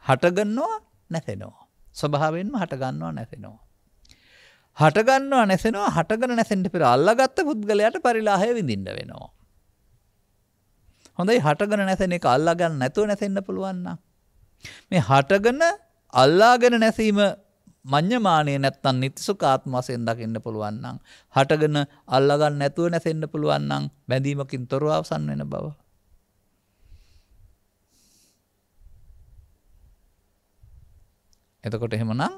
හටගන්නවා නැසෙනවා. ස්වභාවයෙන්ම හටගන්නවා නැසෙනවා. හටගන්නවා නැසෙනවා හටගෙන නැසෙන්න පෙර අල්ලාගත්ත පුද්ගලයාට පරිලාහය විඳින්න වෙනවා. හොඳයි හටගෙන නැසෙන එක අල්ලා ගන්න නැතුව නැසෙන්න පුළුවන් නම් මේ හටගෙන අල්ලාගෙන නැසීම මඤ්ඤමානේ නැත්තම් නිත්‍යසුඛාත්ම වශයෙන් දකින්න පුළුවන් නම් හටගෙන අල්ලා ගන්න නැතුව නැසෙන්න පුළුවන් නම් බැඳීමකින් තොරව අවසන් වෙන බව. එතකොට එහෙමනම්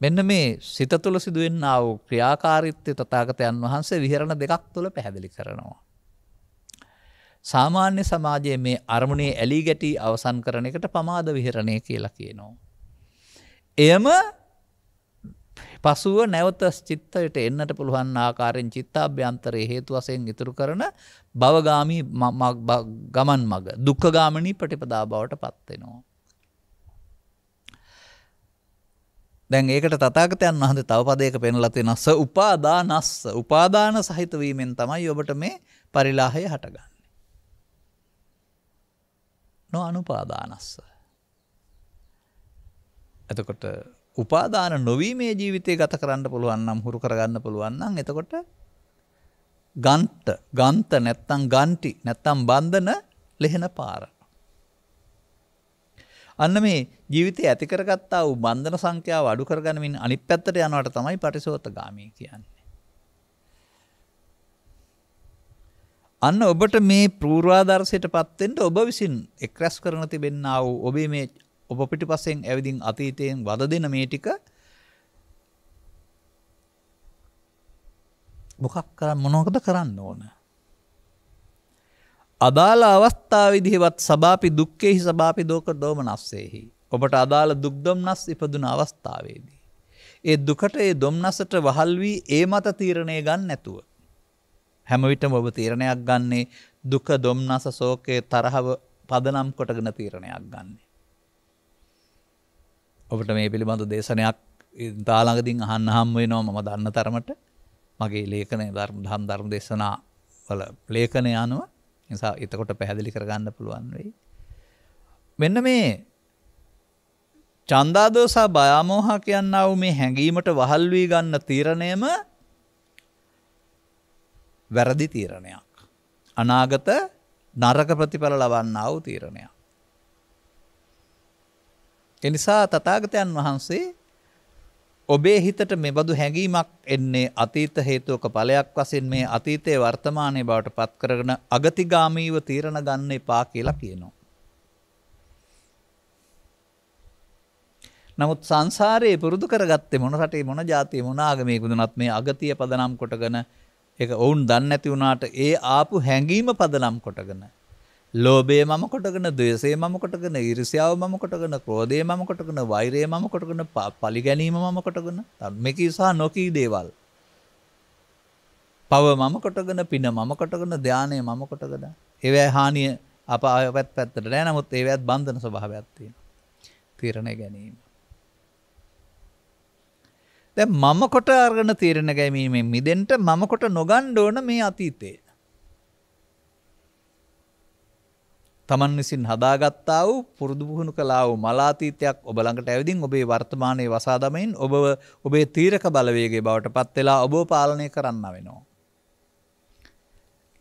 මෙන්න මේ සිත තුළ සිදුවෙනා වූ ක්‍රියාකාරීත්වය තථාගතයන් වහන්සේ විහරණ දෙකක් තුළ පැහැදිලි කරනවා. සාමාන්‍ය සමාජයේ මේ අරමුණේ ඇලී ගැටි අවසන් කරන එකට පමාද විහරණය කියලා කියනවා. එයම පසුව නැවත චිත්තයට එන්නට පුළුවන් ආකාරයෙන් චිත්තාභ්‍යන්තරයේ හේතු වශයෙන් ඉතුරු කරන භවගාමී ගමන් මඟ දුක්ඛගාමිනී ප්‍රතිපදා බවට පත් වෙනවා. දැන් ඒකට තථාගතයන් වහන්සේ තව පදයක පෙන්වලා තියෙනවා ස උපාදානස්ස උපාදාන සහිත වීමෙන් තමයි ඔබට මේ පරිලාහය හටගන්නේ. අනුපාදානස්ස. එතකොට උපාදාන නොවීමේ ජීවිතය ගත කරන්න පුළුවන් නම් හුරු කරගන්න පුළුවන් නම් එතකොට ගන්ත නැත්තම් ගන්ටි නැත්තම් බන්ධන ලෙහෙන පාර. අන්න මේ ජීවිතය ඇති කරගත්තා වූ බන්ධන සංඛ්‍යාව අඩු කරගන්නමින් අනිත් පැත්තට යනවට තමයි පටිසෝතගාමී කියන්නේ. අන්න ඔබට මේ පූර්වාදර්ශයට පත් වෙන්න ඔබ විසින් එක්රැස් කරන තිබෙනා වූ ඔබේ මේ ඔබ පිටිපස්සෙන් ඇවිදින් අතීතයෙන් වද දෙන මේ ටික මොනවද කරන්න ඕන? අදාළ අවස්ථාවේදීවත් සබාපි දුක්ඛේහි සබාපි දෝක දෝමනස්සේහි. ඔබට අදාළ දුක් දුම්නස් ඉපදුන අවස්ථාවේදී ඒ දුකට ඒ දුම්නසට වහල් වී ඒ මත තීරණය ගන්න නැතුව හැම විටම ඔබ තීරණයක් ගන්නේ දුක දුම්නස ශෝකේ තරහව පදනම් කොටගෙන තීරණයක් ගන්න. ඔබට මේ පිළිබඳ දේශනයක් තාළඟදීන් අහන්න හම් වෙනවා මම දන්න තරමට මගේ ලේඛනයේ ධර්ම දේශනා වල ලේඛනය අනුව නිසා එතකොට පැහැදිලි කරගන්න පුළුවන් වෙයි. මෙන්න මේ චන්දාදෝසා බයමෝහ කියනා වූ මේ හැඟීමට වහල් වී ගන්න තීරණයම වැරදි තීරණයක්. අනාගත නරක ප්‍රතිඵල ලබන්නා වූ තීරණයක්. එනිසා තථාගතයන් වහන්සේ ඔබේ හිතට මෙබඳු හැඟීමක් එන්නේ අතීත හේතුක ඵලයක් වශයෙන් මේ අතීතයේ වර්තමානයේ බවට පත් කරගෙන අගතිගාමීව තීරණ ගන්න එපා කියලා කියනවා. නමුත් සංසාරයේ පුරුදු කරගත්තේ මොන රටේ මොන ජාතියේ මොන ආගමේ වුණත් මේ අගතිය පදනම් කොටගෙන ඒක ඔවුන් දන්නේ නැති වුණාට ඒ ආපු හැඟීම පදනම් කොටගෙන ලෝභය මම කොටගෙන ද්වේෂය මම කොටගෙන ඊර්ෂ්‍යාව මම කොටගෙන ක්‍රෝධය මම කොටගෙන වෛරය මම කොටගෙන පලි ගැනීම මම කොටගෙන මේකී සහ නොකී දේවල් පව මම කොටගෙන පින මම කොටගෙන ධානය මම කොටගෙන ඒවැ හානිය අප පැත්තට නෑ නමුත් ඒවැත් බන්ධන ස්වභාවයක් තියෙනවා තීරණය ගැනීම දැන් මම කොට අරගෙන තීරණ ගැනීමෙන් මිදෙන්න මම කොට නොගන්න ඕන මේ අතීතේ තමන් විසින් හදාගත්තා වූ පුරුදු පුහුණු කළා වූ මලාතීතයක් ඔබ ළඟට ඇවිදින් ඔබේ වර්තමානයේ වසා දමමින් ඔබේ තීරක බලවේගයේ බවට පත් වෙලා ඔබව පාලනය කරන්න වෙනවා.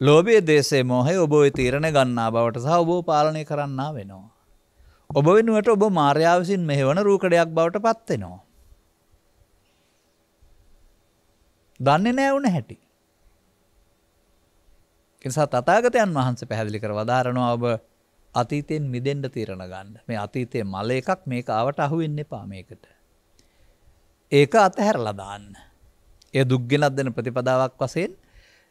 ලෝභය, දේශය, මෝහය ඔබ ඔය තීරණ ගන්නා බවට සහ ඔබව පාලනය කරන්න වෙනවා. ඔබ වෙනුවට ඔබ මායාව විසින් මෙහෙවන රූකඩයක් බවට පත් වෙනවා. දන්නේ නැහැ උන හැටි. ඒ නිසා තථාගතයන් වහන්සේ පැහැදිලි කර වදාරනවා ඔබ අතීතයෙන් මිදෙන්න තීරණ ගන්න. මේ අතීතයේ මල එකක් මේක ආවට අහු වෙන්න එපා මේකට. ඒක අතහැරලා දාන්න. ඒ දුක් ගෙනත් දෙන ප්‍රතිපදාවක් වශයෙන්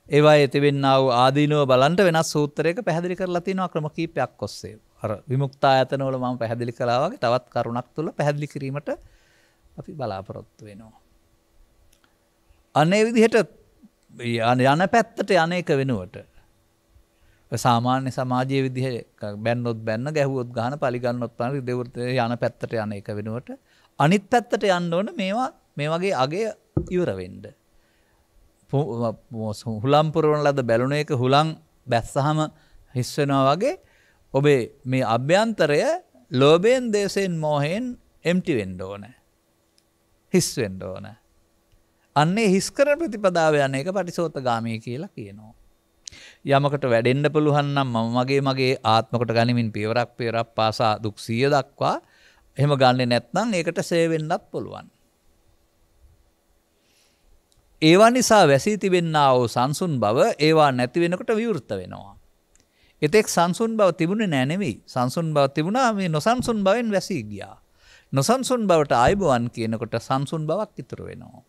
ඒවායේ තිබෙනා වූ ආදීනව බලන්ට වෙනස් සූත්‍රයක පැහැදිලි කරලා තිනවා ක්‍රම කීපයක් ඔස්සේ. අර විමුක්තායතන වල මම පැහැදිලි කළා වගේ තවත් කරුණක් තුල පැහැදිලි කිරීමට අපි බලාපොරොත්තු වෙනවා. අනේ විදිහට යන පැත්තට යන්නේක වෙනුවට සාමාන්‍ය සමාජයේ විදිහ බැන්නොත් බැන්න ගැහුවොත් ගහන පලි ගන්නොත් පලි දෙවෘත යන පැත්තට යන එක වෙනුවට අනිත් පැත්තට යන්න ඕන මේ වගේ අගය ඉවර වෙන්න. හුලම් පුරවන ලද බැලුණ එක හුලම් බැස්සහම හිස් වෙනවා වගේ ඔබේ මේ අභ්‍යන්තරය ලෝභයෙන්, දේශයෙන්, මෝහයෙන් එම්ටි වෙන්න ඕන. හිස් වෙන්න ඕන. අන්නේ හිස් කරන ප්‍රතිපදාව යන එක පටිසෝතගාමී කියලා කියනවා. යමකට වැඩෙන්න පුළුවන් නම් මම මගේ ආත්මකට ගනිමින් පියවරක් පාසා දුක් 100 දක්වා එහෙම ගන්නෙ නැත්නම් ඒකට සේ වෙන්නත් පුළුවන්. ඒවා නිසා වැසී තිබෙන්නා වූ සංසුන් බව ඒවා නැති වෙනකොට විවෘත වෙනවා. එතෙක් සංසුන් බව තිබුණේ නෑ නෙවෙයි. සංසුන් බව තිබුණා මේ නොසන්සුන් බවෙන් වැසී ගියා. නොසන්සුන් බවට ආයුබෝවන් කියනකොට සංසුන් බවක් ඉතුරු වෙනවා.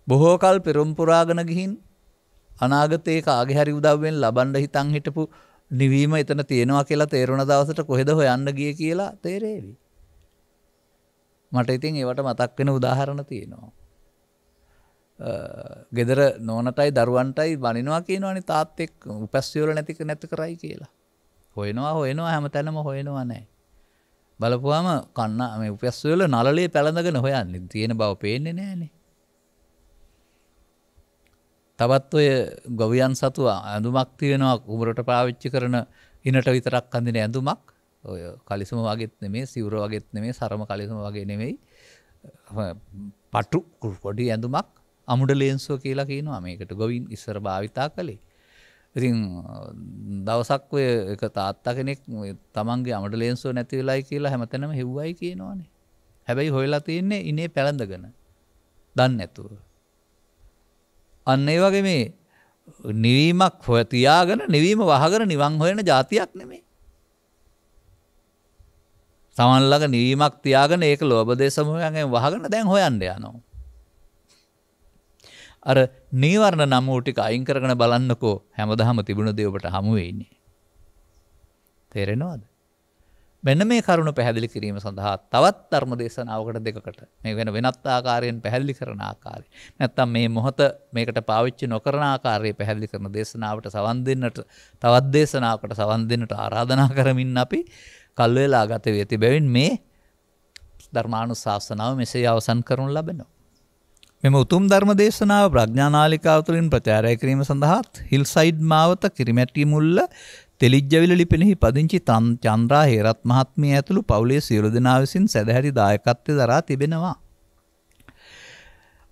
බොහෝ කල් පෙරම් පුරාගෙන ගිහින් අනාගතයේ කාගේ හරි උදව්වෙන් ලබන්න හිතන් හිටපු නිවීම එතන තියෙනවා කියලා තේරුණ දවසට කොහෙද හොයන්න ගියේ කියලා තේරෙවි. මට ඉතින් ඒවට මතක් වෙන උදාහරණ තියෙනවා. ගෙදර නෝනටයි දරුවන්ටයි බනිනවා කියනවනේ තාත්තෙක් උපැස්සි වල නැති කරයි කියලා. හොයනවා හැමතැනම හොයනවා නැහැ. බලපුවාම කන්න මේ උපැස්සි වල නළලේ පැලඳගෙන හොයන්නේ තියෙන බව පේන්නේ නැහනේ. තවත් ඔය ගොවියන් සතු ඇඳුමක් තියෙනවා කුඹරට පාවිච්චි කරන ඉනට විතරක් අඳින ඇඳුමක්. ඔය කලිසම වගේත් නෙමෙයි, සිවුර වගේත් නෙමෙයි, සරම කලිසම වගේ නෙමෙයි. පටු පොඩි ඇඳුමක් අමුඩ ලේන්සුව කියලා කියනවා මේකට ගොවින් ඉස්සර භාවිතා කළේ. ඉතින් දවසක් ඔය එක තාත්තා කෙනෙක් තමන්ගේ අමුඩ ලේන්සුව නැති වෙලයි කියලා හැමතැනම හෙව්වයි කියනවානේ. හැබැයි හොයලා තියෙන්නේ ඉනේ පැලඳගෙන. දන්නේ නැතුව. අන්න ඒ වගේ මේ නිවීමක් හොය තියාගෙන නිවීම වහගෙන නිවන් හොයන જાතියක් නෙමෙයි. තමන් ළඟ නිවීමක් තියාගෙන ඒක ලෝභ දේශ මොහයෙන් වහගෙන දැන් හොයන්න යනවා. අර නීවරණ නම් වූ ටික අයින් කරගෙන බලන්නකෝ හැමදාම තිබුණ දේ ඔබට හමු වෙන්නේ. තේරෙනවද? මෙන්න මේ කරුණ පැහැදිලි කිරීම සඳහා තවත් ධර්ම දේශනාවකට දෙකකට මේ වෙනත් ආකාරයෙන් පැහැදිලි කරන ආකාරය. නැත්තම් මේ මොහොත මේකට පාවිච්චි නොකරන ආකාරය පැහැදිලි කරන දේශනාවට සවන් දෙන්නට තවත් දේශනාවකට සවන් දෙන්නට ආරාධනා කරමින් අපි කල් වේලා ගත වී ඇති බැවින් මේ ධර්මානුශාසනාව මෙසේ අවසන් කරනු ලබනවා. මෙම උතුම් ධර්ම දේශනාව ප්‍රඥානාලිකාව තුළින් ප්‍රචාරය කිරීම සඳහා හිල්සයිඩ් මාවත කිරිමැටි මුල්ල තෙලිජ්ජවිල ලිපිනෙහි පදිංචි චන්ද්‍රා හේරත් මහත්මිය ඇතුළු පවුලේ සියලු දෙනා විසින් සැදැහැති දායකත්වය දරා තිබෙනවා.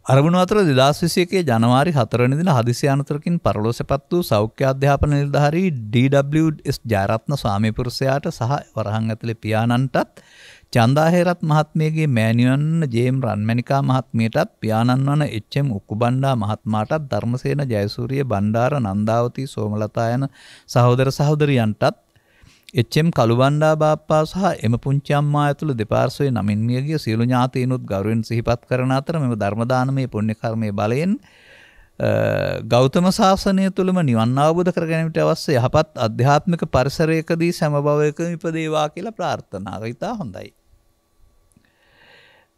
අරමුණු අතර 2021 ජනවාරි 4 වෙනි දින හදිසි අනතුරකින් පරලෝසපත් වූ සෞඛ්‍ය අධ්‍යාපන නිලධාරී ඩී.ඩබ්ලිව්.එස්. ජයරත්න ස්වාමීපුරුෂයාට සහ වරහන් ඇතුලේ පියාණන්ටත් චන්දා හේරත් මහත්මියගේ මෑණියන් ජේම් රන්මැණිකා මහත්මියටත් පියාණන් වන එච්.එම්. උකුබණ්ඩා මහත්මයාටත් ධර්මසේන ජයසූරිය බණ්ඩාර නන්දාවතී සෝමලතා යන සහෝදර සහෝදරියන්ටත් එච්.එම්. කළුබණ්ඩා බාප්පා සහ එම පුංචි අම්මා ඇතුළු දෙපාර්ශ්වයේ නමින් මියගිය සියලු ඥාතීනුත් ගෞරවයෙන් සිහිපත් කරන අතර මෙම ධර්ම දානමය පුණ්‍ය කර්මයේ බලයෙන් ගෞතම ශාසනය තුළම නිවන් අවබෝධ කර ගැනීමට අවශ්‍ය යහපත් අධ්‍යාත්මික පරිසරයකදී සෑම භවයකම ඉපදේවා කියලා ප්‍රාර්ථනා කරා. හොඳයි.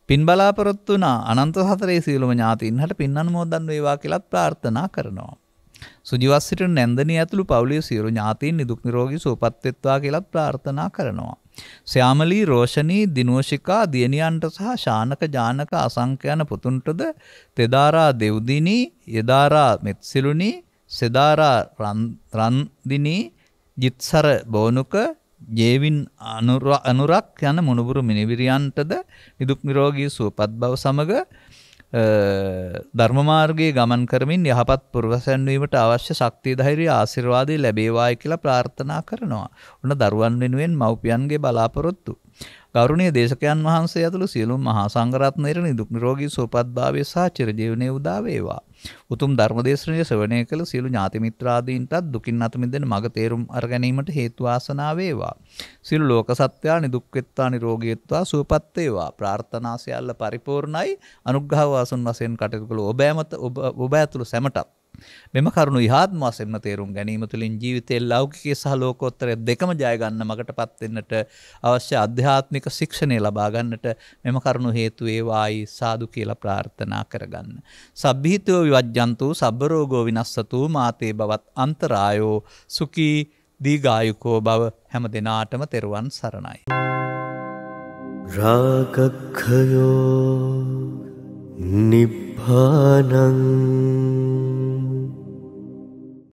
පින් බලාපොරොත්තු වුණ අනන්ත සතරේ සියලුම ඥාතීන්හට පින් අනුමෝදන් වේවා කියලා ප්‍රාර්ථනා කරනවා. සුජීවස් සිටින නැන්දනිය ඇතුළු පවුලේ සියලු ඥාතීන් නිදුක් නිරෝගී සුවපත් වෙත්වා කියලා ප්‍රාර්ථනා කරනවා. ශ්‍යාමලී, රෝෂණී, දිනෝෂිකා, දියණියන්ට සහ ශානක, ජානක, අසංක යන පුතුන්ටද තෙදාරා දෙව්දිනී, යදාරා මෙත්සිලුනී, සෙදාරා රන්දිනී, ජිත්සර බෝනුක, ජේවින් අනුරක් යන මුණුබුරු මිනිවිරියන්ටද නිදුක් නිරෝගී සුවපත් බව සමග ධර්ම මාර්ගයේ ගමන් කරමින් යහපත් පුරවැසන් වීමට අවශ්‍ය ශක්තිය ධෛර්යය ආශිර්වාදය ලැබේවායි කියලා ප්‍රාර්ථනා කරනවා. උන දරුවන් වෙනුවෙන් මව්පියන්ගේ බලාපොරොත්තු. ගෞරවනීය දේශකයන් වහන්සේ ඇතුළු සියලුම මහා සංඝරත්නයට නිදුක් නිරෝගී සුවපත් භාවය සහ චිරජීවනයේ උදා වේවා. උතුම් ධර්මදේශනය ශ්‍රවණය කළ සියලු ඥාති මිත්‍රාදීන්ටත් දුකින් අත මිදෙන මඟ තේරුම් අර ගැනීමට හේතු වාසනා වේවා. සියලු ලෝක සත්‍යා නිදුක් වෙත්වා නිරෝගී වෙත්වා සුවපත් වේවා. ප්‍රාර්ථනා සියල්ල පරිපූර්ණයි. අනුග්‍රහ වාසුන් වශයෙන් කටයුතු කළ ඔබ ඇතුළු සැමටත් මෙම කරුණු ඉහාත්ම වශයෙන්ම තේරුම් ගැනීම තුළින් ජීවිතයේ ලෞකික සහ ලෝකෝත්තර දෙකම ජය ගන්න මගටපත් වෙන්නට අවශ්‍ය ආධ්‍යාත්මික ශික්ෂණය ලබා ගන්නට මෙම කරුණු හේතු වේවායි සාදු කියලා ප්‍රාර්ථනා කරගන්න. සබ්බීතෝ විවජ්ජන්තු සබ්බ රෝගෝ විනස්සතු මාතේ බවත් අන්තරායෝ සුඛී දීඝායුකෝ භව හැම දිනාටම තෙරුවන් සරණයි. රාගක්ඛයෝ නිබ්බානං